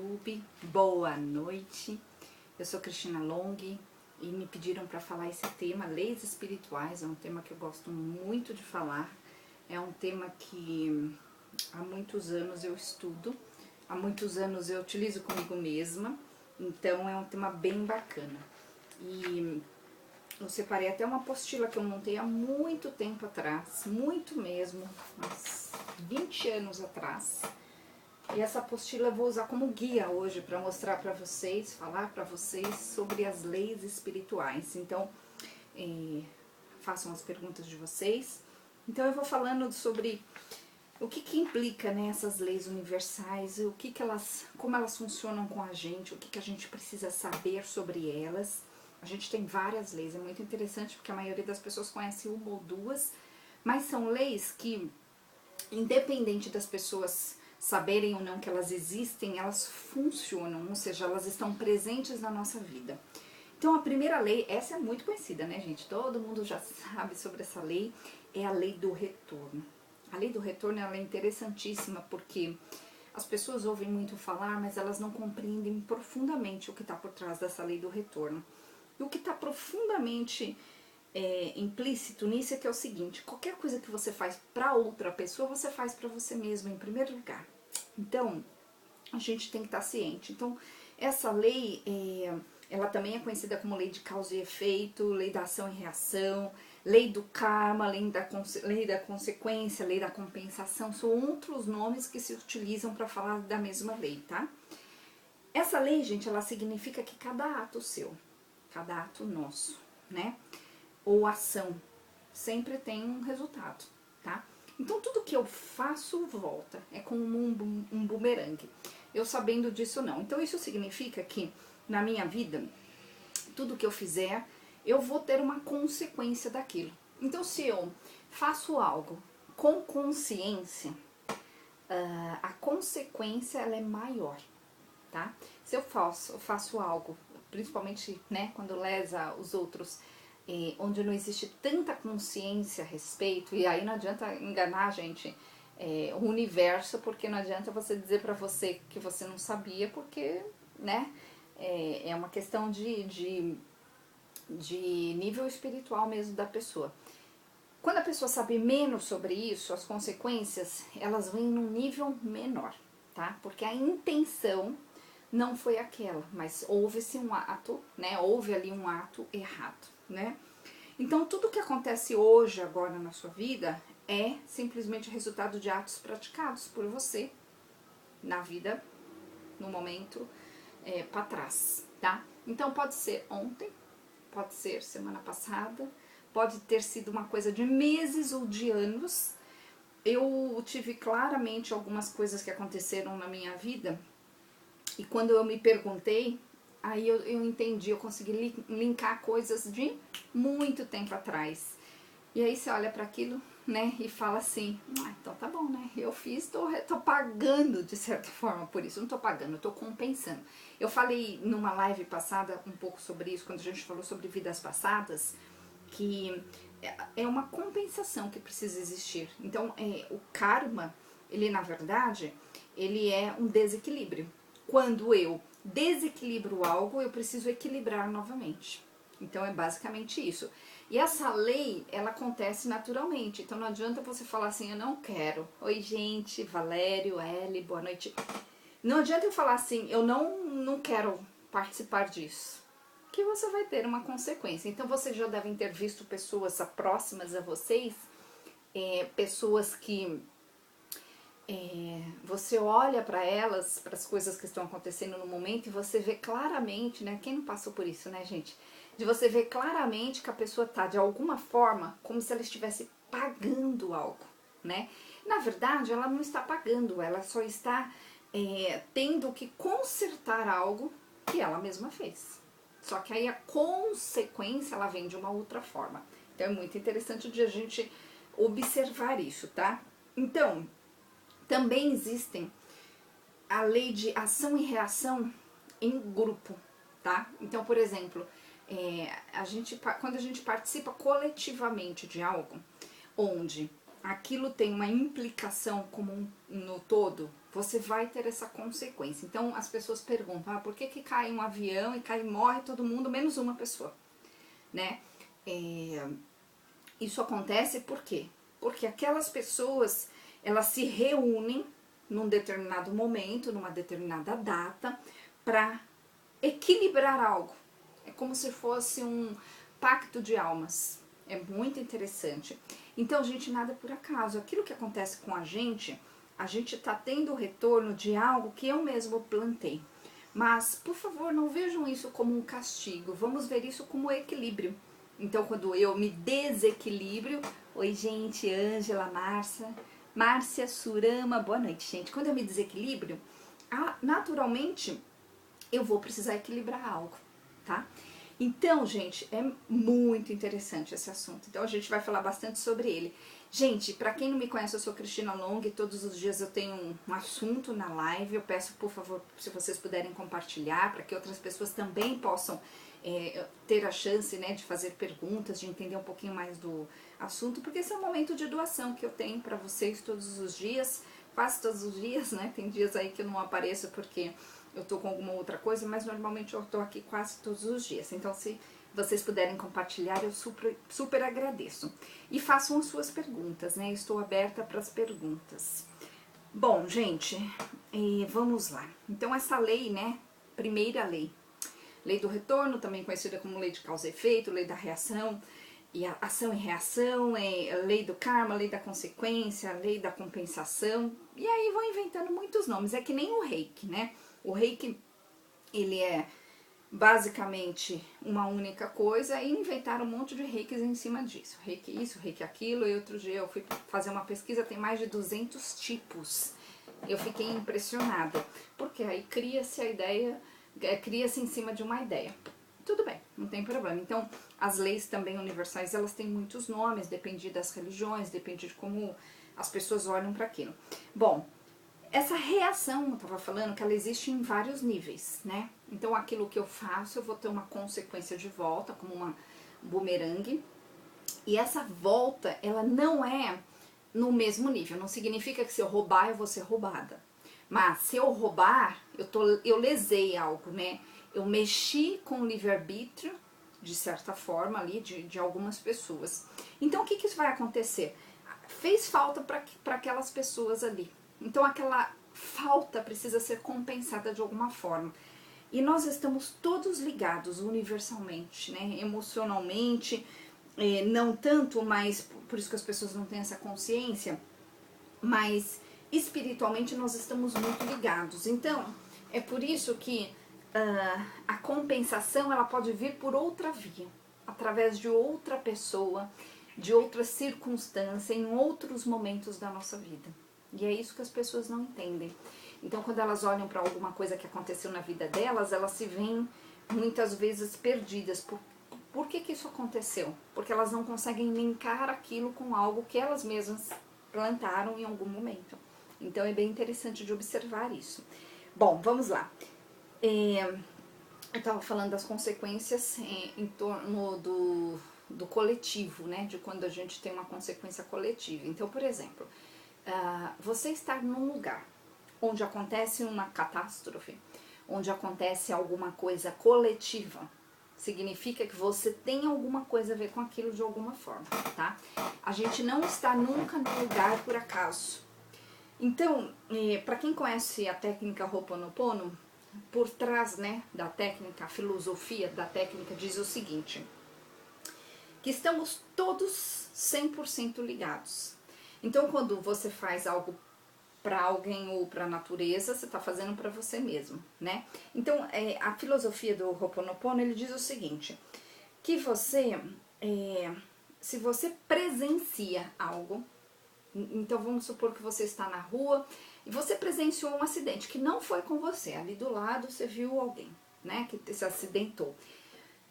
YouTube, boa noite. Eu sou Cristina Long e me pediram para falar esse tema, leis espirituais. É um tema que eu gosto muito de falar. É um tema que há muitos anos eu estudo, há muitos anos eu utilizo comigo mesma, então é um tema bem bacana. E eu separei até uma apostila que eu montei há muito tempo atrás, muito mesmo, uns 20 anos atrás. E essa apostila eu vou usar como guia hoje para mostrar para vocês, falar para vocês sobre as leis espirituais. Então, façam as perguntas de vocês. Então eu vou falando sobre o que implica, né, essas leis universais, como elas funcionam com a gente, o que a gente precisa saber sobre elas. A gente tem várias leis, é muito interessante porque a maioria das pessoas conhece uma ou duas, mas são leis que, independente das pessoas saberem ou não que elas existem, elas funcionam, ou seja, elas estão presentes na nossa vida. Então a primeira lei, essa é muito conhecida, né, gente? Todo mundo já sabe sobre essa lei, é a lei do retorno. A lei do retorno, ela é interessantíssima porque as pessoas ouvem muito falar, mas elas não compreendem profundamente o que está por trás dessa lei do retorno. E o que está profundamente implícito nisso é que é o seguinte: qualquer coisa que você faz para outra pessoa, você faz para você mesmo em primeiro lugar. Então, a gente tem que estar ciente. Então, essa lei, ela também é conhecida como lei de causa e efeito, lei da ação e reação, lei do karma, lei da consequência, lei da compensação. São outros nomes que se utilizam para falar da mesma lei, tá? Essa lei, gente, ela significa que cada ato seu, cada ato nosso, né, ou ação, sempre tem um resultado, tá? Então tudo que eu faço volta, é como um bumerangue. Eu sabendo disso não. Então isso significa que na minha vida, tudo que eu fizer, eu vou ter uma consequência daquilo. Então se eu faço algo com consciência, a consequência ela é maior, tá? Se eu faço algo, principalmente, né, quando lesa os outros, onde não existe tanta consciência a respeito, e aí não adianta enganar, gente, o universo, porque não adianta você dizer pra você que você não sabia, porque, né, é uma questão de nível espiritual mesmo da pessoa. Quando a pessoa sabe menos sobre isso, as consequências, elas vêm num nível menor, tá? Porque a intenção não foi aquela, mas houve-se um ato, né? Houve ali um ato errado, né? Então, tudo que acontece hoje, agora na sua vida, é simplesmente resultado de atos praticados por você na vida, no momento, para trás, tá? Então, pode ser ontem, pode ser semana passada, pode ter sido uma coisa de meses ou de anos. Eu tive claramente algumas coisas que aconteceram na minha vida e quando eu me perguntei, aí eu entendi, eu consegui linkar coisas de muito tempo atrás. E aí você olha para aquilo, né, e fala assim: então tá bom, né, eu fiz, tô pagando de certa forma por isso. Não tô pagando, eu tô compensando. Eu falei numa live passada um pouco sobre isso, quando a gente falou sobre vidas passadas, que é uma compensação que precisa existir. Então, o karma, ele na verdade, ele é um desequilíbrio. Quando eu desequilibro algo, eu preciso equilibrar novamente. Então é basicamente isso. E essa lei, ela acontece naturalmente. Então não adianta você falar assim: eu não quero. Oi gente, Valério, Eli, boa noite. Não adianta eu falar assim: eu não quero participar disso, que você vai ter uma consequência. Então vocês já devem ter visto pessoas próximas a vocês, pessoas que você olha para elas, para as coisas que estão acontecendo no momento, e você vê claramente, né? Quem não passou por isso, né, gente? De você ver claramente que a pessoa tá de alguma forma como se ela estivesse pagando algo, né? Na verdade, ela não está pagando, ela só está tendo que consertar algo que ela mesma fez. Só que aí a consequência ela vem de uma outra forma. Então é muito interessante de a gente observar isso, tá? Então, também existem a lei de ação e reação em grupo, tá? Então, por exemplo, quando a gente participa coletivamente de algo, onde aquilo tem uma implicação como no todo, você vai ter essa consequência. Então as pessoas perguntam, por que cai um avião e cai e morre todo mundo, menos uma pessoa, né? Isso acontece por quê? Porque aquelas pessoas, elas se reúnem num determinado momento, numa determinada data, para equilibrar algo. É como se fosse um pacto de almas. É muito interessante. Então, gente, nada por acaso. Aquilo que acontece com a gente está tendo o retorno de algo que eu mesmo plantei. Mas, por favor, não vejam isso como um castigo. Vamos ver isso como equilíbrio. Então, quando eu me desequilibro... Oi, gente, Ângela, Márcia Surama, boa noite, gente. Quando eu me desequilibro, naturalmente, eu vou precisar equilibrar algo, tá? Então, gente, é muito interessante esse assunto. Então, a gente vai falar bastante sobre ele. Gente, para quem não me conhece, eu sou Cristina Long e todos os dias eu tenho um assunto na live. Eu peço, por favor, se vocês puderem compartilhar, para que outras pessoas também possam ter a chance, né, de fazer perguntas, de entender um pouquinho mais do assunto, porque esse é um momento de doação que eu tenho para vocês todos os dias, quase todos os dias, né? Tem dias aí que eu não apareço porque eu tô com alguma outra coisa, mas normalmente eu tô aqui quase todos os dias. Então, se vocês puderem compartilhar, eu super agradeço. E façam as suas perguntas, né? Estou aberta para as perguntas. Bom, gente, vamos lá. Então, essa lei, né? Primeira lei. Lei do retorno, também conhecida como lei de causa e efeito, lei da reação, e ação e reação, lei do karma, lei da consequência, lei da compensação. E aí vão inventando muitos nomes. É que nem o Reiki, né? O Reiki, ele é basicamente uma única coisa e inventaram um monte de reikis em cima disso. Reiki isso, reiki aquilo. E outro dia eu fui fazer uma pesquisa, tem mais de 200 tipos. Eu fiquei impressionada, porque aí cria-se a ideia, cria-se em cima de uma ideia. Tudo bem, não tem problema. Então, as leis também universais, elas têm muitos nomes, depende das religiões, depende de como as pessoas olham para aquilo. Bom, essa reação, eu estava falando que ela existe em vários níveis, né? Então, aquilo que eu faço, eu vou ter uma consequência de volta, como uma bumerangue. E essa volta, ela não é no mesmo nível. Não significa que se eu roubar, eu vou ser roubada. Mas se eu roubar, eu lesei algo, né? Eu mexi com o livre-arbítrio, de certa forma, ali, de algumas pessoas. Então, o que isso vai acontecer? Fez falta para aquelas pessoas ali. Então, aquela falta precisa ser compensada de alguma forma. E nós estamos todos ligados universalmente, né? Emocionalmente, não tanto, mas por isso que as pessoas não têm essa consciência, mas espiritualmente nós estamos muito ligados. Então, é por isso que a compensação ela pode vir por outra via, através de outra pessoa, de outra circunstância, em outros momentos da nossa vida. E é isso que as pessoas não entendem. Então, quando elas olham para alguma coisa que aconteceu na vida delas, elas se veem muitas vezes perdidas. Por que isso aconteceu? Porque elas não conseguem linkar aquilo com algo que elas mesmas plantaram em algum momento. Então, é bem interessante de observar isso. Bom, vamos lá. Eu estava falando das consequências em torno do coletivo, né? De quando a gente tem uma consequência coletiva. Então, por exemplo, você estar num lugar onde acontece uma catástrofe, onde acontece alguma coisa coletiva, significa que você tem alguma coisa a ver com aquilo de alguma forma, tá? A gente não está nunca no lugar por acaso. Então, para quem conhece a técnica Ho'oponopono, por trás, né, da técnica, a filosofia da técnica diz o seguinte, que estamos todos 100% ligados. Então, quando você faz algo para alguém ou para a natureza, você está fazendo para você mesmo, né? Então, a filosofia do Ho'oponopono, ele diz o seguinte, que você, se você presencia algo, então vamos supor que você está na rua e você presenciou um acidente que não foi com você, ali do lado você viu alguém, né, que se acidentou.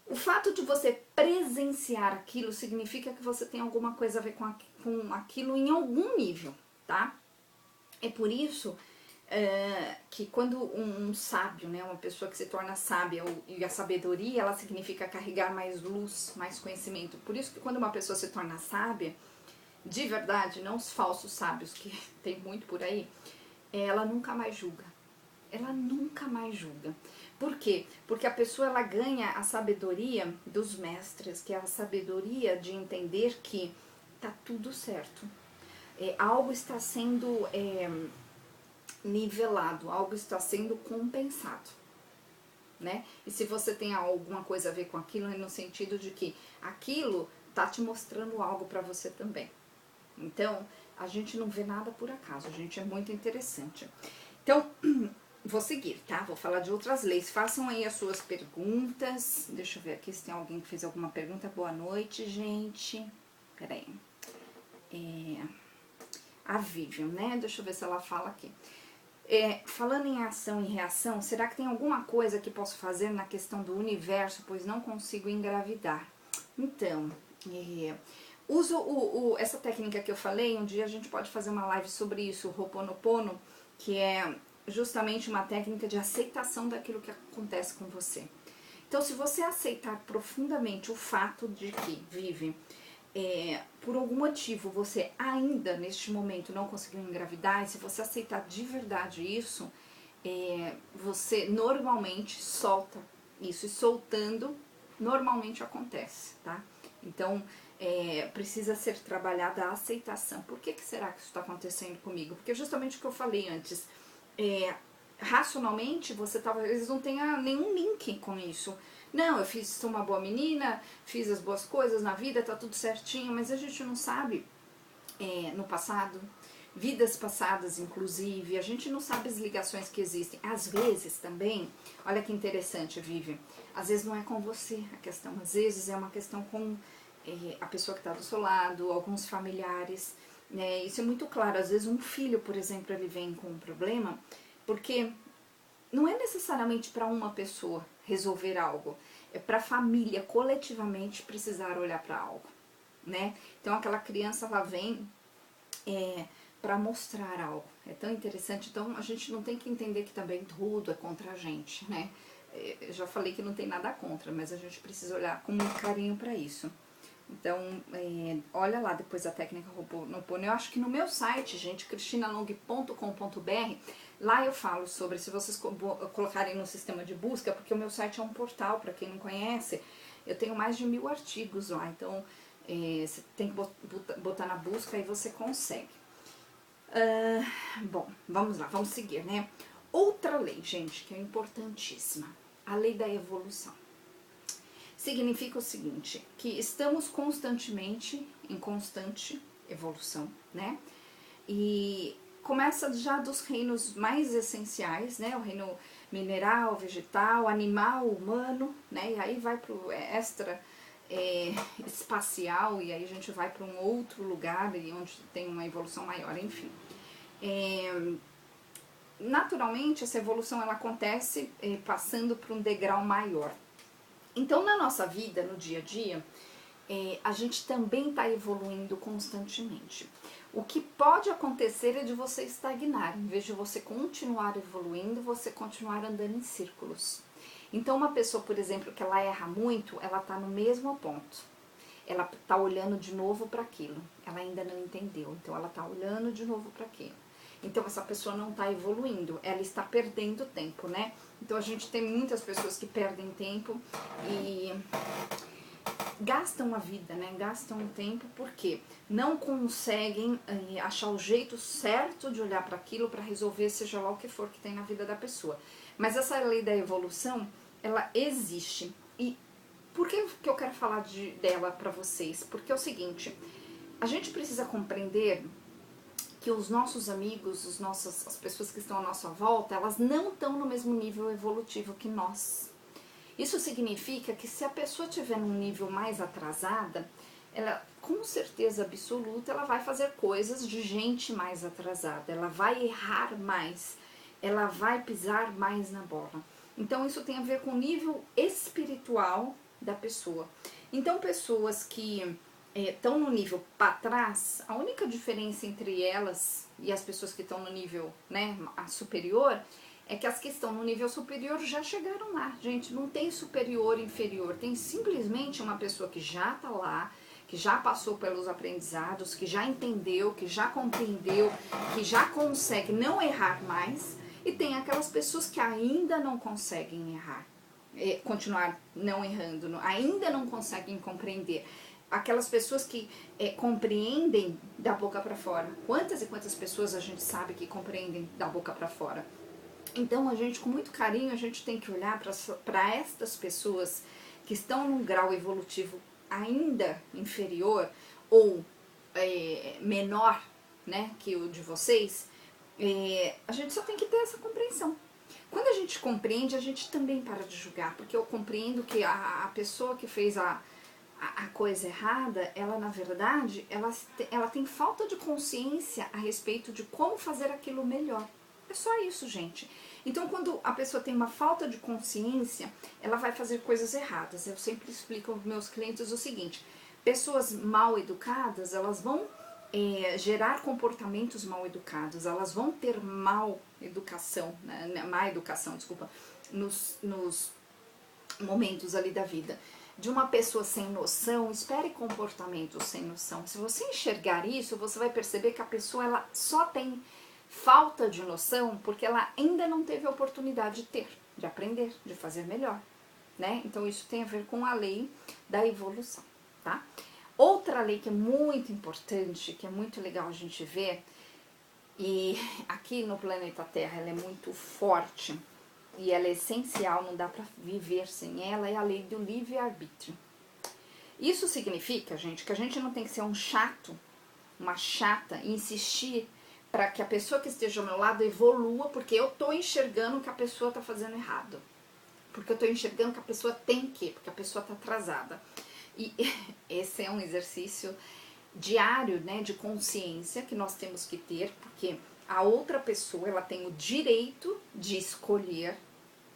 O fato de você presenciar aquilo significa que você tem alguma coisa a ver com aquilo em algum nível, tá? É por isso que quando um sábio, né, uma pessoa que se torna sábia, e a sabedoria, ela significa carregar mais luz, mais conhecimento. Por isso que quando uma pessoa se torna sábia, de verdade, não os falsos sábios, que tem muito por aí, ela nunca mais julga. Ela nunca mais julga. Por quê? Porque a pessoa ela ganha a sabedoria dos mestres, que é a sabedoria de entender que tá tudo certo. Algo está sendo nivelado, algo está sendo compensado, né? E se você tem alguma coisa a ver com aquilo, é no sentido de que aquilo tá te mostrando algo para você também. Então, a gente não vê nada por acaso, a gente é muito interessante. Então, vou seguir, tá? Vou falar de outras leis. Façam aí as suas perguntas. Deixa eu ver aqui se tem alguém que fez alguma pergunta. Boa noite, gente. Peraí. A Vivian, né? Deixa eu ver se ela fala aqui. Falando em ação e reação, será que tem alguma coisa que posso fazer na questão do universo, pois não consigo engravidar? Então, uso essa técnica que eu falei, um dia a gente pode fazer uma live sobre isso, o Ho'oponopono, que é justamente uma técnica de aceitação daquilo que acontece com você. Então, se você aceitar profundamente o fato de que vive, por algum motivo você ainda neste momento não conseguiu engravidar, e se você aceitar de verdade isso, você normalmente solta isso, e soltando normalmente acontece, tá? Então, precisa ser trabalhada a aceitação. Por que será que isso está acontecendo comigo? Porque justamente o que eu falei antes, racionalmente você talvez não tenha nenhum link com isso. Não, eu sou uma boa menina, fiz as boas coisas na vida, tá tudo certinho, mas a gente não sabe no passado, vidas passadas inclusive, a gente não sabe as ligações que existem. Às vezes também, olha que interessante, Vivi, às vezes não é com você a questão, às vezes é uma questão com a pessoa que está do seu lado, alguns familiares, né? Isso é muito claro. Às vezes um filho, por exemplo, ele vem com um problema, porque não é necessariamente para uma pessoa resolver algo, é para a família coletivamente precisar olhar para algo, né? Então aquela criança ela vem para mostrar algo. É tão interessante. Então a gente não tem que entender que também tudo é contra a gente, né? Eu já falei que não tem nada contra, mas a gente precisa olhar com muito carinho para isso. Então, olha lá depois a técnica Ho'oponopono. Eu acho que no meu site, gente, cristinalong.com.br, lá eu falo sobre, se vocês colocarem no sistema de busca, porque o meu site é um portal, para quem não conhece, eu tenho mais de 1000 artigos lá, então você tem que botar na busca e você consegue. Bom, vamos lá, vamos seguir, né? Outra lei, gente, que é importantíssima, a lei da evolução. Significa o seguinte, que estamos constantemente em constante evolução, né? E começa já dos reinos mais essenciais, né? O reino mineral, vegetal, animal, humano, né? E aí vai pro extra espacial, e aí a gente vai para um outro lugar onde tem uma evolução maior, enfim. Naturalmente, essa evolução ela acontece passando por um degrau maior. Então, na nossa vida, no dia a dia, a gente também está evoluindo constantemente. O que pode acontecer é de você estagnar, em vez de você continuar evoluindo, você continuar andando em círculos. Então, uma pessoa, por exemplo, que ela erra muito, ela está no mesmo ponto. Ela está olhando de novo para aquilo. Ela ainda não entendeu, então ela está olhando de novo para aquilo. Então essa pessoa não está evoluindo, ela está perdendo tempo, né? Então a gente tem muitas pessoas que perdem tempo e gastam a vida, né? Gastam o tempo porque não conseguem achar o jeito certo de olhar para aquilo para resolver seja lá o que for que tem na vida da pessoa. Mas essa lei da evolução, ela existe. E por que eu quero falar dela para vocês? Porque é o seguinte, a gente precisa compreender que os nossos amigos, as pessoas que estão à nossa volta, elas não estão no mesmo nível evolutivo que nós. Isso significa que se a pessoa estiver num nível mais atrasada, ela, com certeza absoluta, ela vai fazer coisas de gente mais atrasada, ela vai errar mais, ela vai pisar mais na bola. Então isso tem a ver com o nível espiritual da pessoa. Então pessoas que estão no nível para trás, a única diferença entre elas e as pessoas que estão no nível, né, superior, é que as que estão no nível superior já chegaram lá. Gente, não tem superior e inferior, tem simplesmente uma pessoa que já está lá, que já passou pelos aprendizados, que já entendeu, que já compreendeu, que já consegue não errar mais, e tem aquelas pessoas que ainda não conseguem errar, continuar não errando, ainda não conseguem compreender. Aquelas pessoas que compreendem da boca para fora. Quantas e quantas pessoas a gente sabe que compreendem da boca para fora? Então a gente, com muito carinho, a gente tem que olhar para estas pessoas que estão num grau evolutivo ainda inferior ou menor, né, que o de vocês. A gente só tem que ter essa compreensão. Quando a gente compreende, a gente também para de julgar, porque eu compreendo que a pessoa que fez a coisa errada, ela na verdade, ela tem falta de consciência a respeito de como fazer aquilo melhor. É só isso, gente. Então, quando a pessoa tem uma falta de consciência, ela vai fazer coisas erradas. Eu sempre explico aos meus clientes o seguinte: pessoas mal educadas, elas vão gerar comportamentos mal educados, elas vão ter má educação, desculpa, nos momentos ali da vida. De uma pessoa sem noção, espere comportamentos sem noção. Se você enxergar isso, você vai perceber que a pessoa ela só tem falta de noção porque ela ainda não teve a oportunidade de aprender, de fazer melhor, né? Então isso tem a ver com a lei da evolução, tá? Outra lei que é muito importante, que é muito legal a gente ver, e aqui no planeta Terra ela é muito forte e ela é essencial, não dá pra viver sem ela, é a lei do livre-arbítrio. Isso significa, gente, que a gente não tem que ser um chato, uma chata, e insistir para que a pessoa que esteja ao meu lado evolua, porque eu tô enxergando que a pessoa tá fazendo errado. Porque eu tô enxergando que a pessoa tem que, porque a pessoa tá atrasada. E esse é um exercício diário, né, de consciência que nós temos que ter, porque a outra pessoa, ela tem o direito de escolher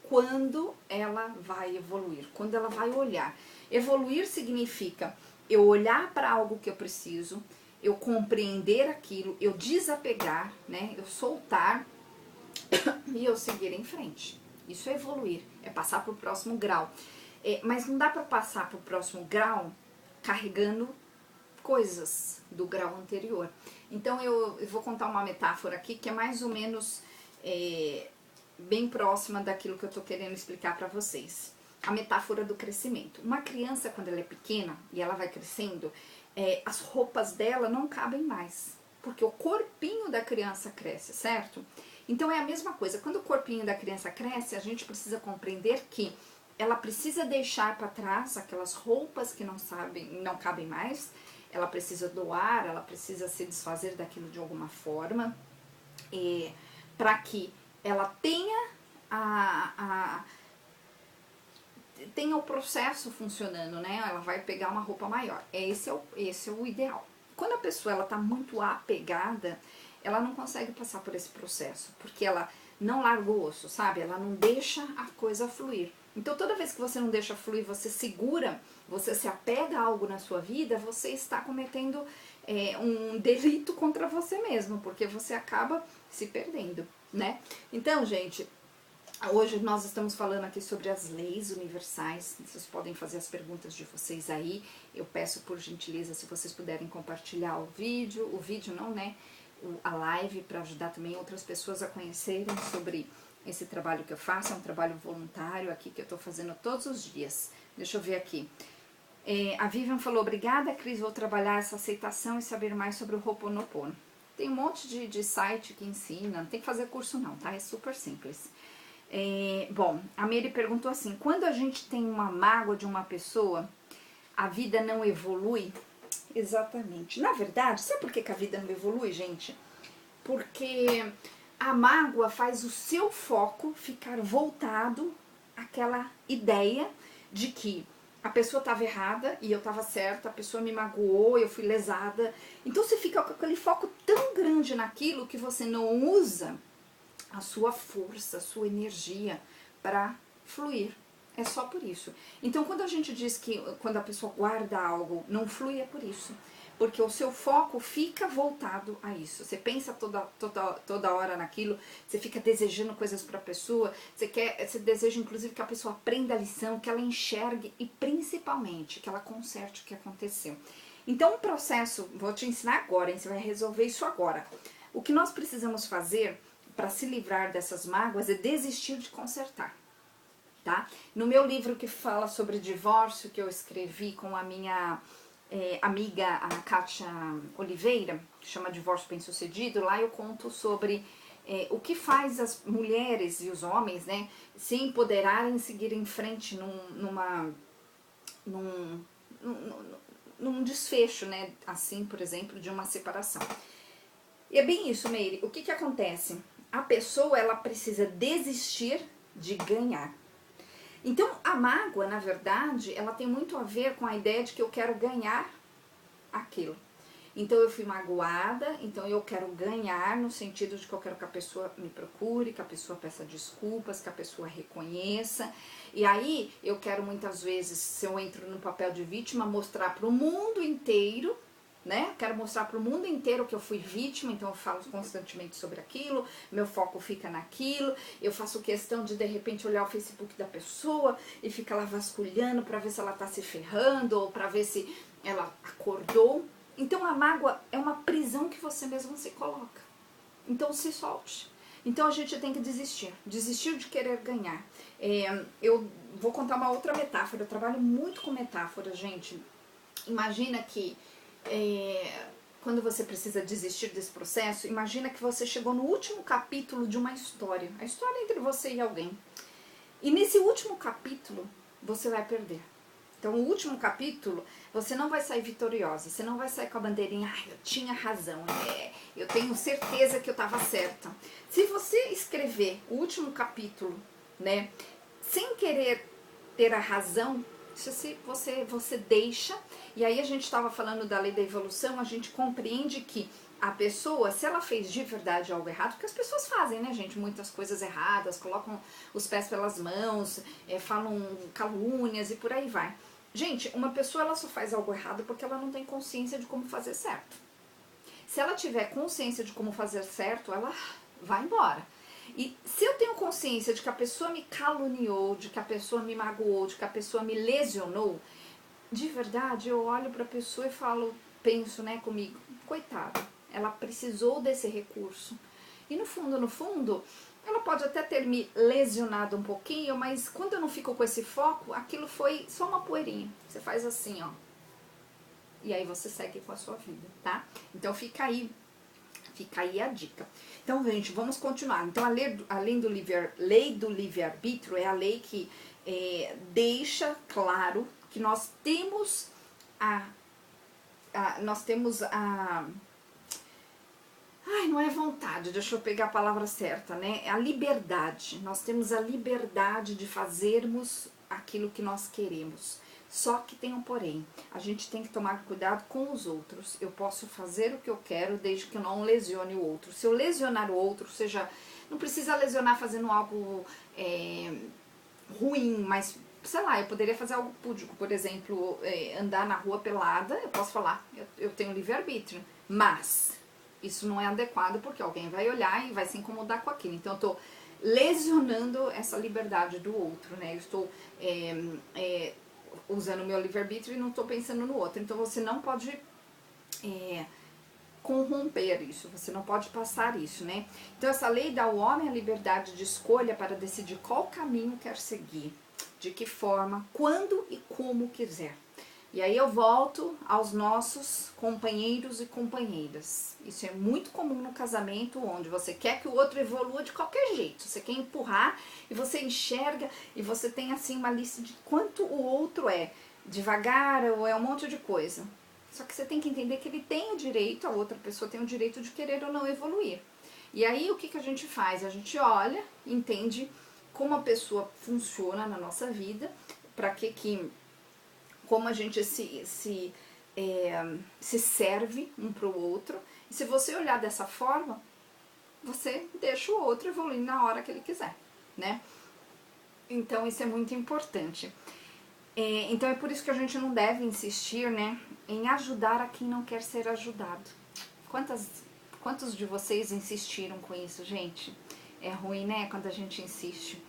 quando ela vai evoluir, quando ela vai olhar. Evoluir significa eu olhar para algo que eu preciso, eu compreender aquilo, eu desapegar, né, eu soltar e eu seguir em frente. Isso é evoluir, é passar para o próximo grau. Mas não dá para passar para o próximo grau carregando coisas do grau anterior. Então eu vou contar uma metáfora aqui que é mais ou menos bem próxima daquilo que eu tô querendo explicar para vocês. A metáfora do crescimento. Uma criança, quando ela é pequena e ela vai crescendo, as roupas dela não cabem mais, porque o corpinho da criança cresce, certo? Então é a mesma coisa. Quando o corpinho da criança cresce, a gente precisa compreender que ela precisa deixar para trás aquelas roupas que não cabem mais, ela precisa doar, ela precisa se desfazer daquilo de alguma forma, para que ela tenha tenha o processo funcionando, né? Ela vai pegar uma roupa maior. Esse é o ideal. Quando a pessoa ela tá muito apegada, ela não consegue passar por esse processo, porque ela não larga o osso, sabe? Ela não deixa a coisa fluir. Então toda vez que você não deixa fluir, você segura, você se apega a algo na sua vida, você está cometendo um delito contra você mesmo, porque você acaba se perdendo, né? Então, gente, hoje nós estamos falando aqui sobre as leis universais. Vocês podem fazer as perguntas de vocês aí. Eu peço por gentileza se vocês puderem compartilhar o vídeo não, né? A live, para ajudar também outras pessoas a conhecerem sobre esse trabalho que eu faço. É um trabalho voluntário aqui que eu tô fazendo todos os dias. Deixa eu ver aqui. A Vivian falou: obrigada, Cris, vou trabalhar essa aceitação e saber mais sobre o Ho'oponopono. Tem um monte de site que ensina, não tem que fazer curso não, tá? É super simples. Bom, a Mary perguntou assim: quando a gente tem uma mágoa de uma pessoa, a vida não evolui? Exatamente. Na verdade, sabe por que a vida não evolui, gente? Porque a mágoa faz o seu foco ficar voltado àquela ideia de que a pessoa estava errada e eu estava certa, a pessoa me magoou, eu fui lesada. Então você fica com aquele foco tão grande naquilo que você não usa a sua força, a sua energia para fluir. É só por isso. Então quando a gente diz que quando a pessoa guarda algo, não flui, é por isso. Porque o seu foco fica voltado a isso. Você pensa toda hora naquilo, você fica desejando coisas para a pessoa, você deseja inclusive que a pessoa aprenda a lição, que ela enxergue e principalmente que ela conserte o que aconteceu. Então, o processo, vou te ensinar agora, hein? Você vai resolver isso agora. O que nós precisamos fazer para se livrar dessas mágoas é desistir de consertar, tá? No meu livro que fala sobre divórcio, que eu escrevi com a minha amiga, a Kátia Oliveira, que chama Divórcio Bem-Sucedido, lá eu conto sobre o que faz as mulheres e os homens, né, se empoderarem e seguir em frente num desfecho, né, assim, por exemplo, de uma separação. E é bem isso, Meire. O que que acontece? A pessoa, ela precisa desistir de ganhar. Então, a mágoa, na verdade, ela tem muito a ver com a ideia de que eu quero ganhar aquilo. Então, eu fui magoada, então eu quero ganhar no sentido de que eu quero que a pessoa me procure, que a pessoa peça desculpas, que a pessoa reconheça. E aí, eu quero muitas vezes, se eu entro no papel de vítima, mostrar para o mundo inteiro, né? Quero mostrar para o mundo inteiro que eu fui vítima, então eu falo constantemente sobre aquilo, meu foco fica naquilo, eu faço questão de repente olhar o Facebook da pessoa e ficar lá vasculhando para ver se ela tá se ferrando ou para ver se ela acordou. Então a mágoa é uma prisão que você mesmo se coloca. Então se solte. Então a gente tem que desistir de querer ganhar. Eu vou contar uma outra metáfora, eu trabalho muito com metáfora, gente. Imagina que quando você precisa desistir desse processo, imagina que você chegou no último capítulo de uma história, a história entre você e alguém. E nesse último capítulo, você vai perder. Então, o último capítulo, você não vai sair vitoriosa, você não vai sair com a bandeirinha, eu tinha razão, eu tenho certeza que eu estava certa. Se você escrever o último capítulo, né, sem querer ter a razão, você deixa, e aí a gente estava falando da lei da evolução, a gente compreende que a pessoa, se ela fez de verdade algo errado, porque as pessoas fazem, né, gente, muitas coisas erradas, colocam os pés pelas mãos, falam calúnias e por aí vai. Gente, uma pessoa ela só faz algo errado porque ela não tem consciência de como fazer certo. Se ela tiver consciência de como fazer certo, ela vai embora. E se eu tenho consciência de que a pessoa me caluniou, de que a pessoa me magoou, de que a pessoa me lesionou, de verdade eu olho para a pessoa e penso, né, comigo, coitada, ela precisou desse recurso. E no fundo, ela pode até ter me lesionado um pouquinho, mas quando eu não fico com esse foco, aquilo foi só uma poeirinha. Você faz assim, ó. E aí você segue com a sua vida, tá? Então fica aí a dica. Então, gente, vamos continuar. Então, a lei do livre-arbítrio é a lei que deixa claro que nós temos ai, não é vontade, deixa eu pegar a palavra certa, né? É a liberdade. Nós temos a liberdade de fazermos aquilo que nós queremos. Só que tem um porém, a gente tem que tomar cuidado com os outros. Eu posso fazer o que eu quero desde que eu não lesione o outro. Se eu lesionar o outro, seja, não precisa lesionar fazendo algo ruim, mas sei lá, eu poderia fazer algo público, por exemplo, andar na rua pelada, eu posso falar, eu tenho livre-arbítrio, mas isso não é adequado porque alguém vai olhar e vai se incomodar com aquilo. Então eu tô lesionando essa liberdade do outro, né? Eu estou usando o meu livre-arbítrio e não estou pensando no outro. Então você não pode corromper isso, você não pode passar isso, né? Então essa lei dá ao homem a liberdade de escolha para decidir qual caminho quer seguir, de que forma, quando e como quiser. E aí eu volto aos nossos companheiros e companheiras. Isso é muito comum no casamento, onde você quer que o outro evolua de qualquer jeito. Você quer empurrar e você enxerga e você tem assim uma lista de quanto o outro é devagar ou é um monte de coisa. Só que você tem que entender que ele tem o direito, a outra pessoa tem o direito de querer ou não evoluir. E aí o que a gente faz? A gente olha, entende como a pessoa funciona na nossa vida, para como a gente se serve um para o outro. E se você olhar dessa forma, você deixa o outro evoluir na hora que ele quiser, né? Então isso é muito importante. Então é por isso que a gente não deve insistir, né, em ajudar a quem não quer ser ajudado. Quantos de vocês insistiram com isso, gente? É ruim, né, quando a gente insiste.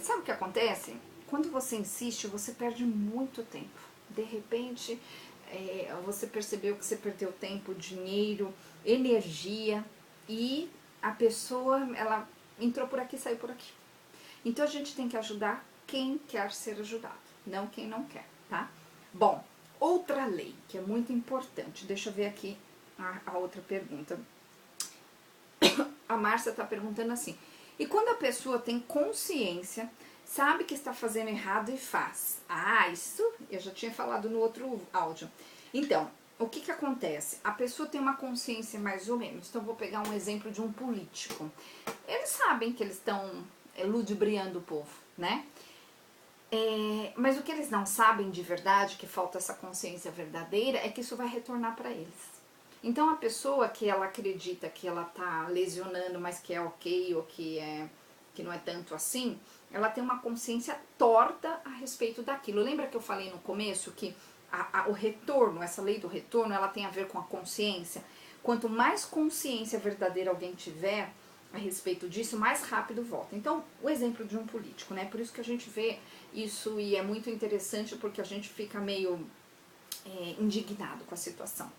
Sabe o que acontece? Quando você insiste, você perde muito tempo. De repente, você percebeu que você perdeu tempo, dinheiro, energia e a pessoa, ela entrou por aqui e saiu por aqui. Então a gente tem que ajudar quem quer ser ajudado, não quem não quer, tá? Bom, outra lei que é muito importante, deixa eu ver aqui a outra pergunta. A Márcia tá perguntando assim, e quando a pessoa tem consciência, sabe que está fazendo errado e faz? Ah, isso eu já tinha falado no outro áudio. Então, o que que acontece? A pessoa tem uma consciência mais ou menos. Então, vou pegar um exemplo de um político. Eles sabem que eles estão ludibriando o povo, né? Mas o que eles não sabem de verdade, que falta essa consciência verdadeira, é que isso vai retornar para eles. Então a pessoa que ela acredita que ela tá lesionando, mas que é ok, ou que não é tanto assim, ela tem uma consciência torta a respeito daquilo. Lembra que eu falei no começo que o retorno, essa lei do retorno, ela tem a ver com a consciência? Quanto mais consciência verdadeira alguém tiver a respeito disso, mais rápido volta. Então, o exemplo de um político, né? Por isso que a gente vê isso e é muito interessante porque a gente fica meio indignado com a situação.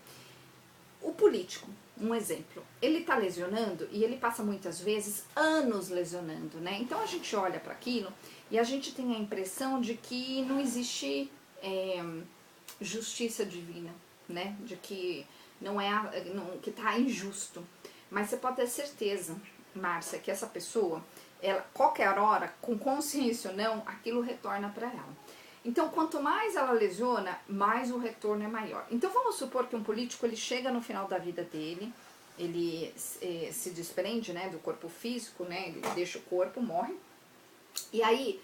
O político, um exemplo, ele tá lesionando e ele passa muitas vezes anos lesionando, né? Então a gente olha para aquilo e a gente tem a impressão de que não existe justiça divina, né? De que que tá injusto. Mas você pode ter certeza, Márcia, que essa pessoa, ela, qualquer hora, com consciência ou não, aquilo retorna para ela. Então, quanto mais ela lesiona, mais o retorno é maior. Então, vamos supor que um político, ele chega no final da vida dele, ele se desprende, né, do corpo físico, né, ele deixa o corpo, morre, e aí,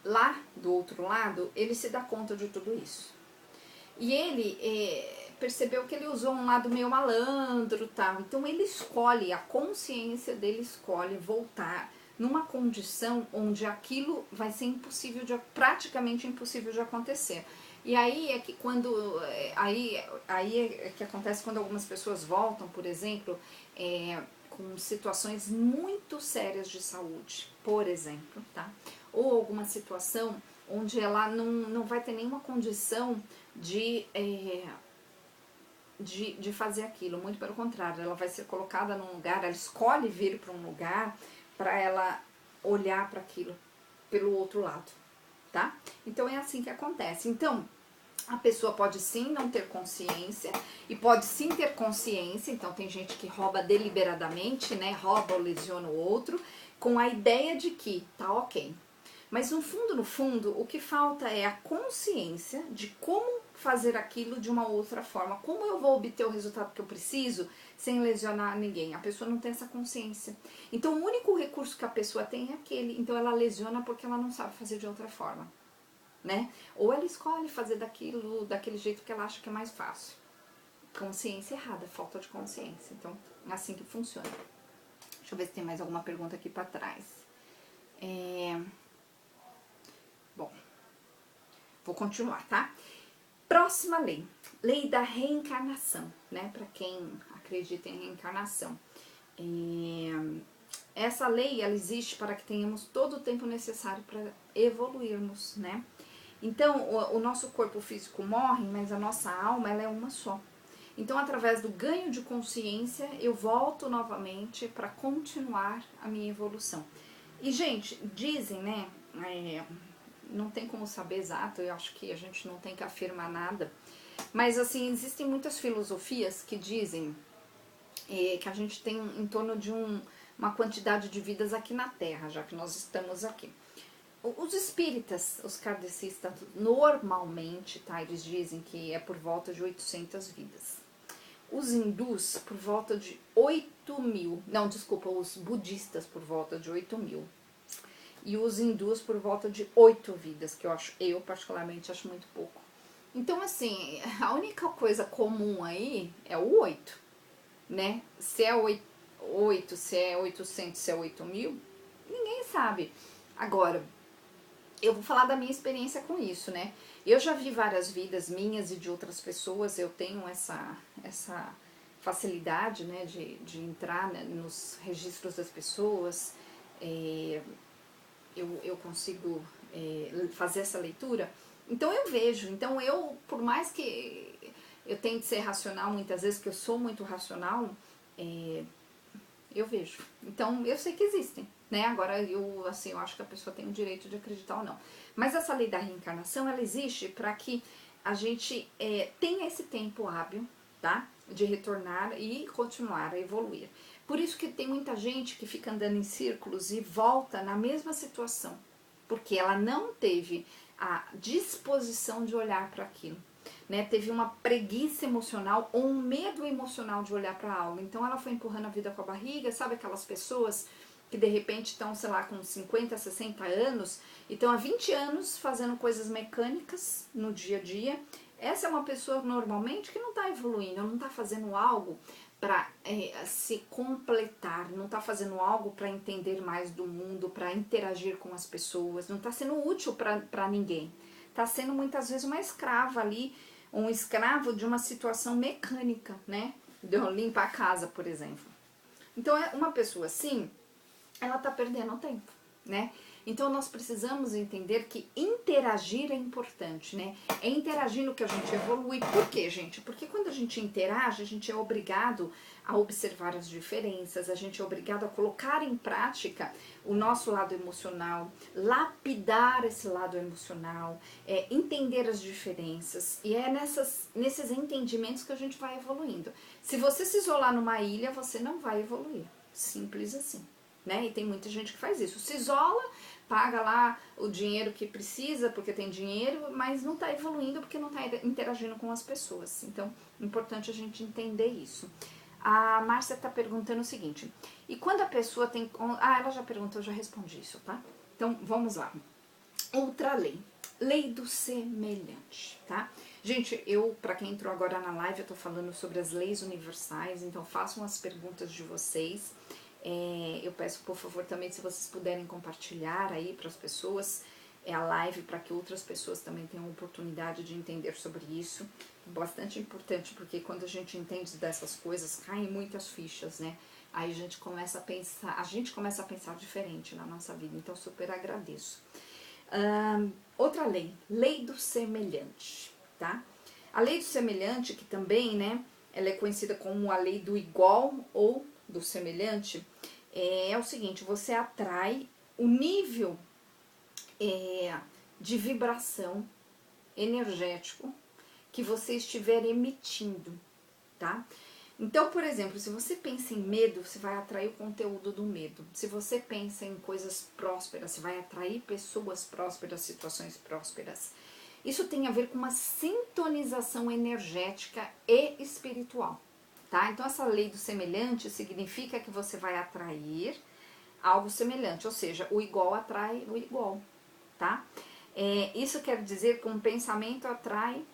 lá do outro lado, ele se dá conta de tudo isso. E ele percebeu que ele usou um lado meio malandro, tal. Então, ele escolhe, a consciência dele escolhe voltar numa condição onde aquilo vai ser impossível praticamente impossível de acontecer. E aí é que quando aí é que acontece quando algumas pessoas voltam, por exemplo, com situações muito sérias de saúde, por exemplo, tá? Ou alguma situação onde ela não vai ter nenhuma condição de fazer aquilo, muito pelo contrário, ela vai ser colocada num lugar, ela escolhe vir para um lugar para ela olhar para aquilo pelo outro lado, tá? Então é assim que acontece. Então, a pessoa pode sim não ter consciência e pode sim ter consciência, então tem gente que rouba deliberadamente, né? Rouba ou lesiona o outro com a ideia de que tá ok. Mas no fundo, o que falta é a consciência de como fazer aquilo de uma outra forma. Como eu vou obter o resultado que eu preciso sem lesionar ninguém? A pessoa não tem essa consciência. Então o único recurso que a pessoa tem é aquele. Então ela lesiona porque ela não sabe fazer de outra forma, né? Ou ela escolhe fazer daquele jeito que ela acha que é mais fácil. Consciência errada, falta de consciência. Então é assim que funciona. Deixa eu ver se tem mais alguma pergunta aqui para trás. Bom, vou continuar, tá? Próxima lei, lei da reencarnação, né? Para quem acredita em reencarnação. Essa lei, ela existe para que tenhamos todo o tempo necessário para evoluirmos, né? Então, o nosso corpo físico morre, mas a nossa alma, ela é uma só. Então, através do ganho de consciência, eu volto novamente para continuar a minha evolução. E, gente, dizem, né? Não tem como saber exato, eu acho que a gente não tem que afirmar nada. Mas, assim, existem muitas filosofias que dizem que a gente tem em torno de uma quantidade de vidas aqui na Terra, já que nós estamos aqui. Os espíritas, os kardecistas, normalmente, tá, eles dizem que é por volta de 800 vidas. Os hindus, por volta de 8.000. Não, desculpa, os budistas, por volta de 8.000. E os hindus, por volta de 8 vidas, que eu particularmente acho muito pouco. Então, assim, a única coisa comum aí é o 8, né? Se é 8, se é 800, se é 8.000, ninguém sabe. Agora, eu vou falar da minha experiência com isso, né? Eu já vi várias vidas minhas e de outras pessoas, eu tenho essa facilidade, né, de entrar, né, nos registros das pessoas, eu consigo fazer essa leitura. Então eu vejo, por mais que eu tento ser racional muitas vezes, porque eu sou muito racional, eu vejo. Então, eu sei que existem, né? Agora, eu acho que a pessoa tem o direito de acreditar ou não. Mas essa lei da reencarnação, ela existe para que a gente tenha esse tempo hábil, tá? De retornar e continuar a evoluir. Por isso que tem muita gente que fica andando em círculos e volta na mesma situação, porque ela não teve a disposição de olhar para aquilo, né? Teve uma preguiça emocional ou um medo emocional de olhar para algo. Então ela foi empurrando a vida com a barriga, sabe aquelas pessoas que de repente estão, sei lá, com 50, 60 anos e estão há 20 anos fazendo coisas mecânicas no dia a dia. Essa é uma pessoa normalmente que não está evoluindo, não está fazendo algo para se completar, não está fazendo algo para entender mais do mundo, para interagir com as pessoas, não está sendo útil para ninguém. Está sendo muitas vezes uma escrava ali, um escravo de uma situação mecânica, né? De limpar a casa, por exemplo. Então, uma pessoa assim, ela está perdendo tempo, né? Então, nós precisamos entender que interagir é importante, né? É interagir no que a gente evolui. Por quê, gente? Porque quando a gente interage, a gente é obrigado a observar as diferenças, a gente é obrigado a colocar em prática o nosso lado emocional, lapidar esse lado emocional, entender as diferenças. E é nesses entendimentos que a gente vai evoluindo. Se você se isolar numa ilha, você não vai evoluir. Simples assim. Né? E tem muita gente que faz isso. Se isola, paga lá o dinheiro que precisa porque tem dinheiro, mas não está evoluindo porque não está interagindo com as pessoas. Então, é importante a gente entender isso. A Márcia está perguntando o seguinte, e quando a pessoa tem... ela já perguntou, eu já respondi isso, tá? Então, vamos lá. Outra lei. Lei do semelhante, tá? Gente, para quem entrou agora na live, eu tô falando sobre as leis universais, então façam as perguntas de vocês. Eu peço, por favor, também, se vocês puderem compartilhar aí para as pessoas a live, para que outras pessoas também tenham oportunidade de entender sobre isso. Bastante importante, porque quando a gente entende dessas coisas, caem muitas fichas, né? Aí a gente começa a pensar diferente na nossa vida, então super agradeço. Outra lei, lei do semelhante, tá? A lei do semelhante, que também, né, ela é conhecida como a lei do igual ou do semelhante, é o seguinte, você atrai o nível de vibração energético que você estiver emitindo, tá? Então, por exemplo, se você pensa em medo, você vai atrair o conteúdo do medo. Se você pensa em coisas prósperas, você vai atrair pessoas prósperas, situações prósperas. Isso tem a ver com uma sintonização energética e espiritual, tá? Então, essa lei do semelhante significa que você vai atrair algo semelhante, ou seja, o igual atrai o igual, tá? Isso quer dizer que um pensamento atrai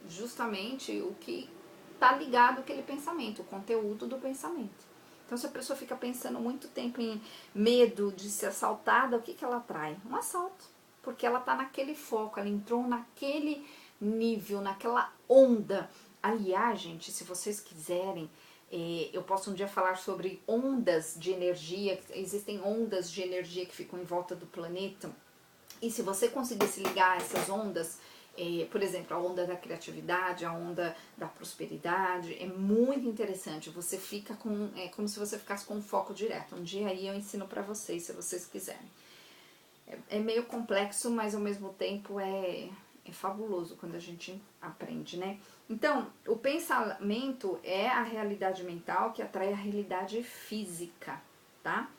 justamente o que está ligado àquele pensamento, o conteúdo do pensamento. Então, se a pessoa fica pensando muito tempo em medo de ser assaltada, o que ela atrai? Um assalto, porque ela está naquele foco, ela entrou naquele nível, naquela onda. Aliás, gente, se vocês quiserem, eu posso um dia falar sobre ondas de energia, existem ondas de energia que ficam em volta do planeta, e se você conseguir se ligar a essas ondas, por exemplo, a onda da criatividade, a onda da prosperidade, é muito interessante. Você fica como se você ficasse com um foco direto. Um dia aí eu ensino pra vocês, se vocês quiserem. É meio complexo, mas ao mesmo tempo é fabuloso quando a gente aprende, né? Então, o pensamento é a realidade mental que atrai a realidade física, tá?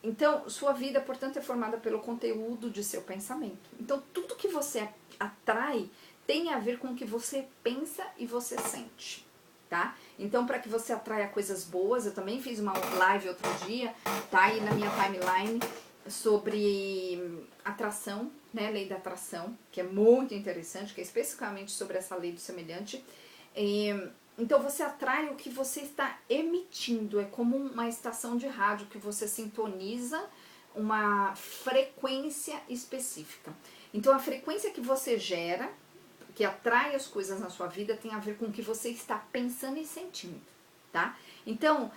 Então, sua vida, portanto, é formada pelo conteúdo de seu pensamento. Então, tudo que você atrai tem a ver com o que você pensa e você sente, tá? Então, para que você atraia coisas boas, eu também fiz uma live outro dia, tá aí na minha timeline, sobre atração, né, lei da atração, que é muito interessante, que é especificamente sobre essa lei do semelhante. Então você atrai o que você está emitindo, é como uma estação de rádio que você sintoniza uma frequência específica. Então a frequência que você gera, que atrai as coisas na sua vida, tem a ver com o que você está pensando e sentindo, tá? Então,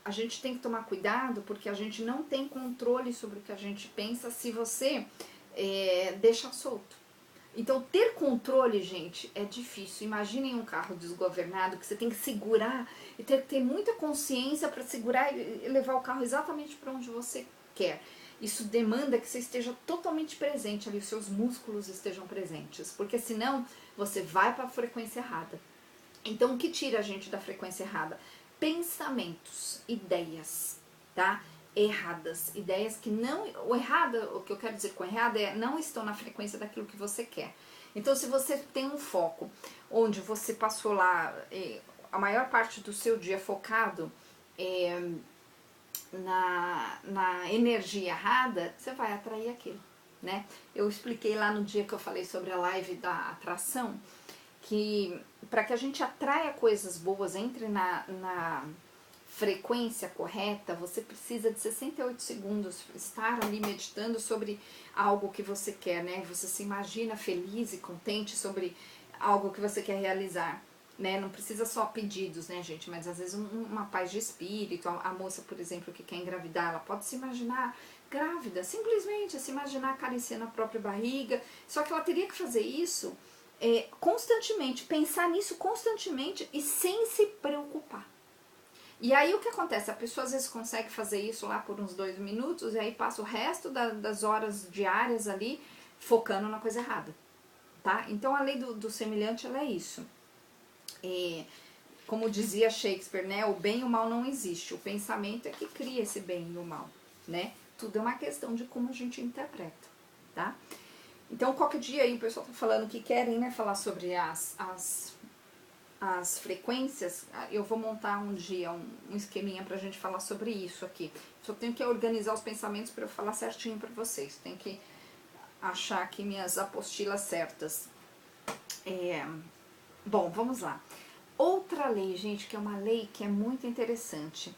a gente tem que tomar cuidado, porque a gente não tem controle sobre o que a gente pensa se você deixa solto. Então, ter controle, gente, é difícil. Imaginem um carro desgovernado que você tem que segurar e ter que ter muita consciência para segurar e levar o carro exatamente para onde você quer. Isso demanda que você esteja totalmente presente ali, os seus músculos estejam presentes, porque senão você vai para a frequência errada. Então, o que tira a gente da frequência errada? Pensamentos, ideias, tá? Erradas, ideias que não... O que eu quero dizer com errada é não estão na frequência daquilo que você quer. Então, se você tem um foco onde você passou lá a maior parte do seu dia focado na energia errada, você vai atrair aquilo, né? Eu expliquei lá no dia que eu falei sobre a live da atração, que para que a gente atraia coisas boas, entre na frequência correta, você precisa de 68 segundos estar ali meditando sobre algo que você quer, né? Você se imagina feliz e contente sobre algo que você quer realizar, né? Não precisa só pedidos, né, gente? Mas às vezes uma paz de espírito. A moça, por exemplo, que quer engravidar, ela pode se imaginar grávida, simplesmente se imaginar acariciando a própria barriga. Só que ela teria que fazer isso constantemente, pensar nisso constantemente e sem se preocupar. E aí o que acontece? A pessoa às vezes consegue fazer isso lá por uns 2 minutos e aí passa o resto das horas diárias ali focando na coisa errada, tá? Então a lei do semelhante, ela é isso. Como dizia Shakespeare, né? O bem e o mal não existe. O pensamento é que cria esse bem e o mal, né? Tudo é uma questão de como a gente interpreta, tá? Então, qualquer dia aí o pessoal tá falando que querem, né, falar sobre as frequências. Eu vou montar um dia um esqueminha pra gente falar sobre isso aqui. Só tenho que organizar os pensamentos para eu falar certinho pra vocês. Tem que achar aqui minhas apostilas certas. Bom, vamos lá. Outra lei, gente, que é uma lei que é muito interessante.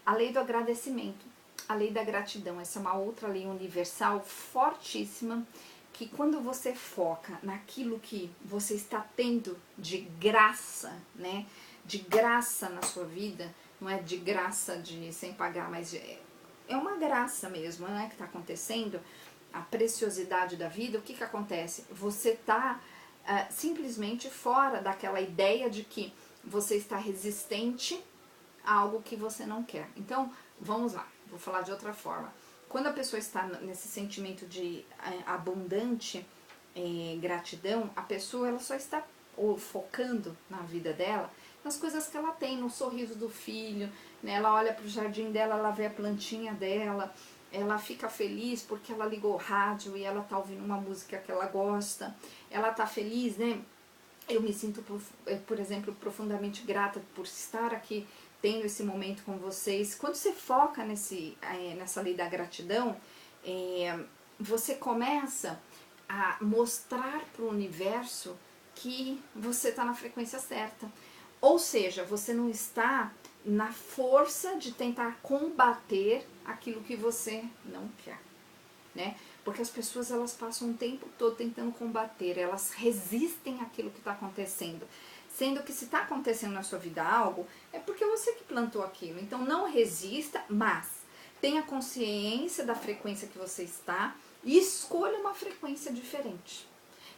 A lei do agradecimento. A lei da gratidão. Essa é uma outra lei universal fortíssima, que quando você foca naquilo que você está tendo de graça, né? De graça na sua vida, não é de graça de sem pagar, mas é uma graça mesmo, né? Que está acontecendo, a preciosidade da vida. O que que acontece? Você está simplesmente fora daquela ideia de que você está resistente a algo que você não quer. Então, vamos lá, vou falar de outra forma. Quando a pessoa está nesse sentimento de abundante gratidão, a pessoa ela só está focando na vida dela, nas coisas que ela tem, no sorriso do filho, né? Ela olha para o jardim dela, ela vê a plantinha dela, ela fica feliz porque ela ligou o rádio e ela está ouvindo uma música que ela gosta, ela está feliz, né? Eu me sinto, por exemplo, profundamente grata por estar aqui tendo esse momento com vocês. Quando você foca nessa lei da gratidão, você começa a mostrar para o universo que você está na frequência certa. Ou seja, você não está na força de tentar combater aquilo que você não quer, né? Porque as pessoas, elas passam o tempo todo tentando combater, elas resistem àquilo que está acontecendo. Sendo que se está acontecendo na sua vida algo, é porque você que plantou aquilo. Então não resista, mas tenha consciência da frequência que você está e escolha uma frequência diferente.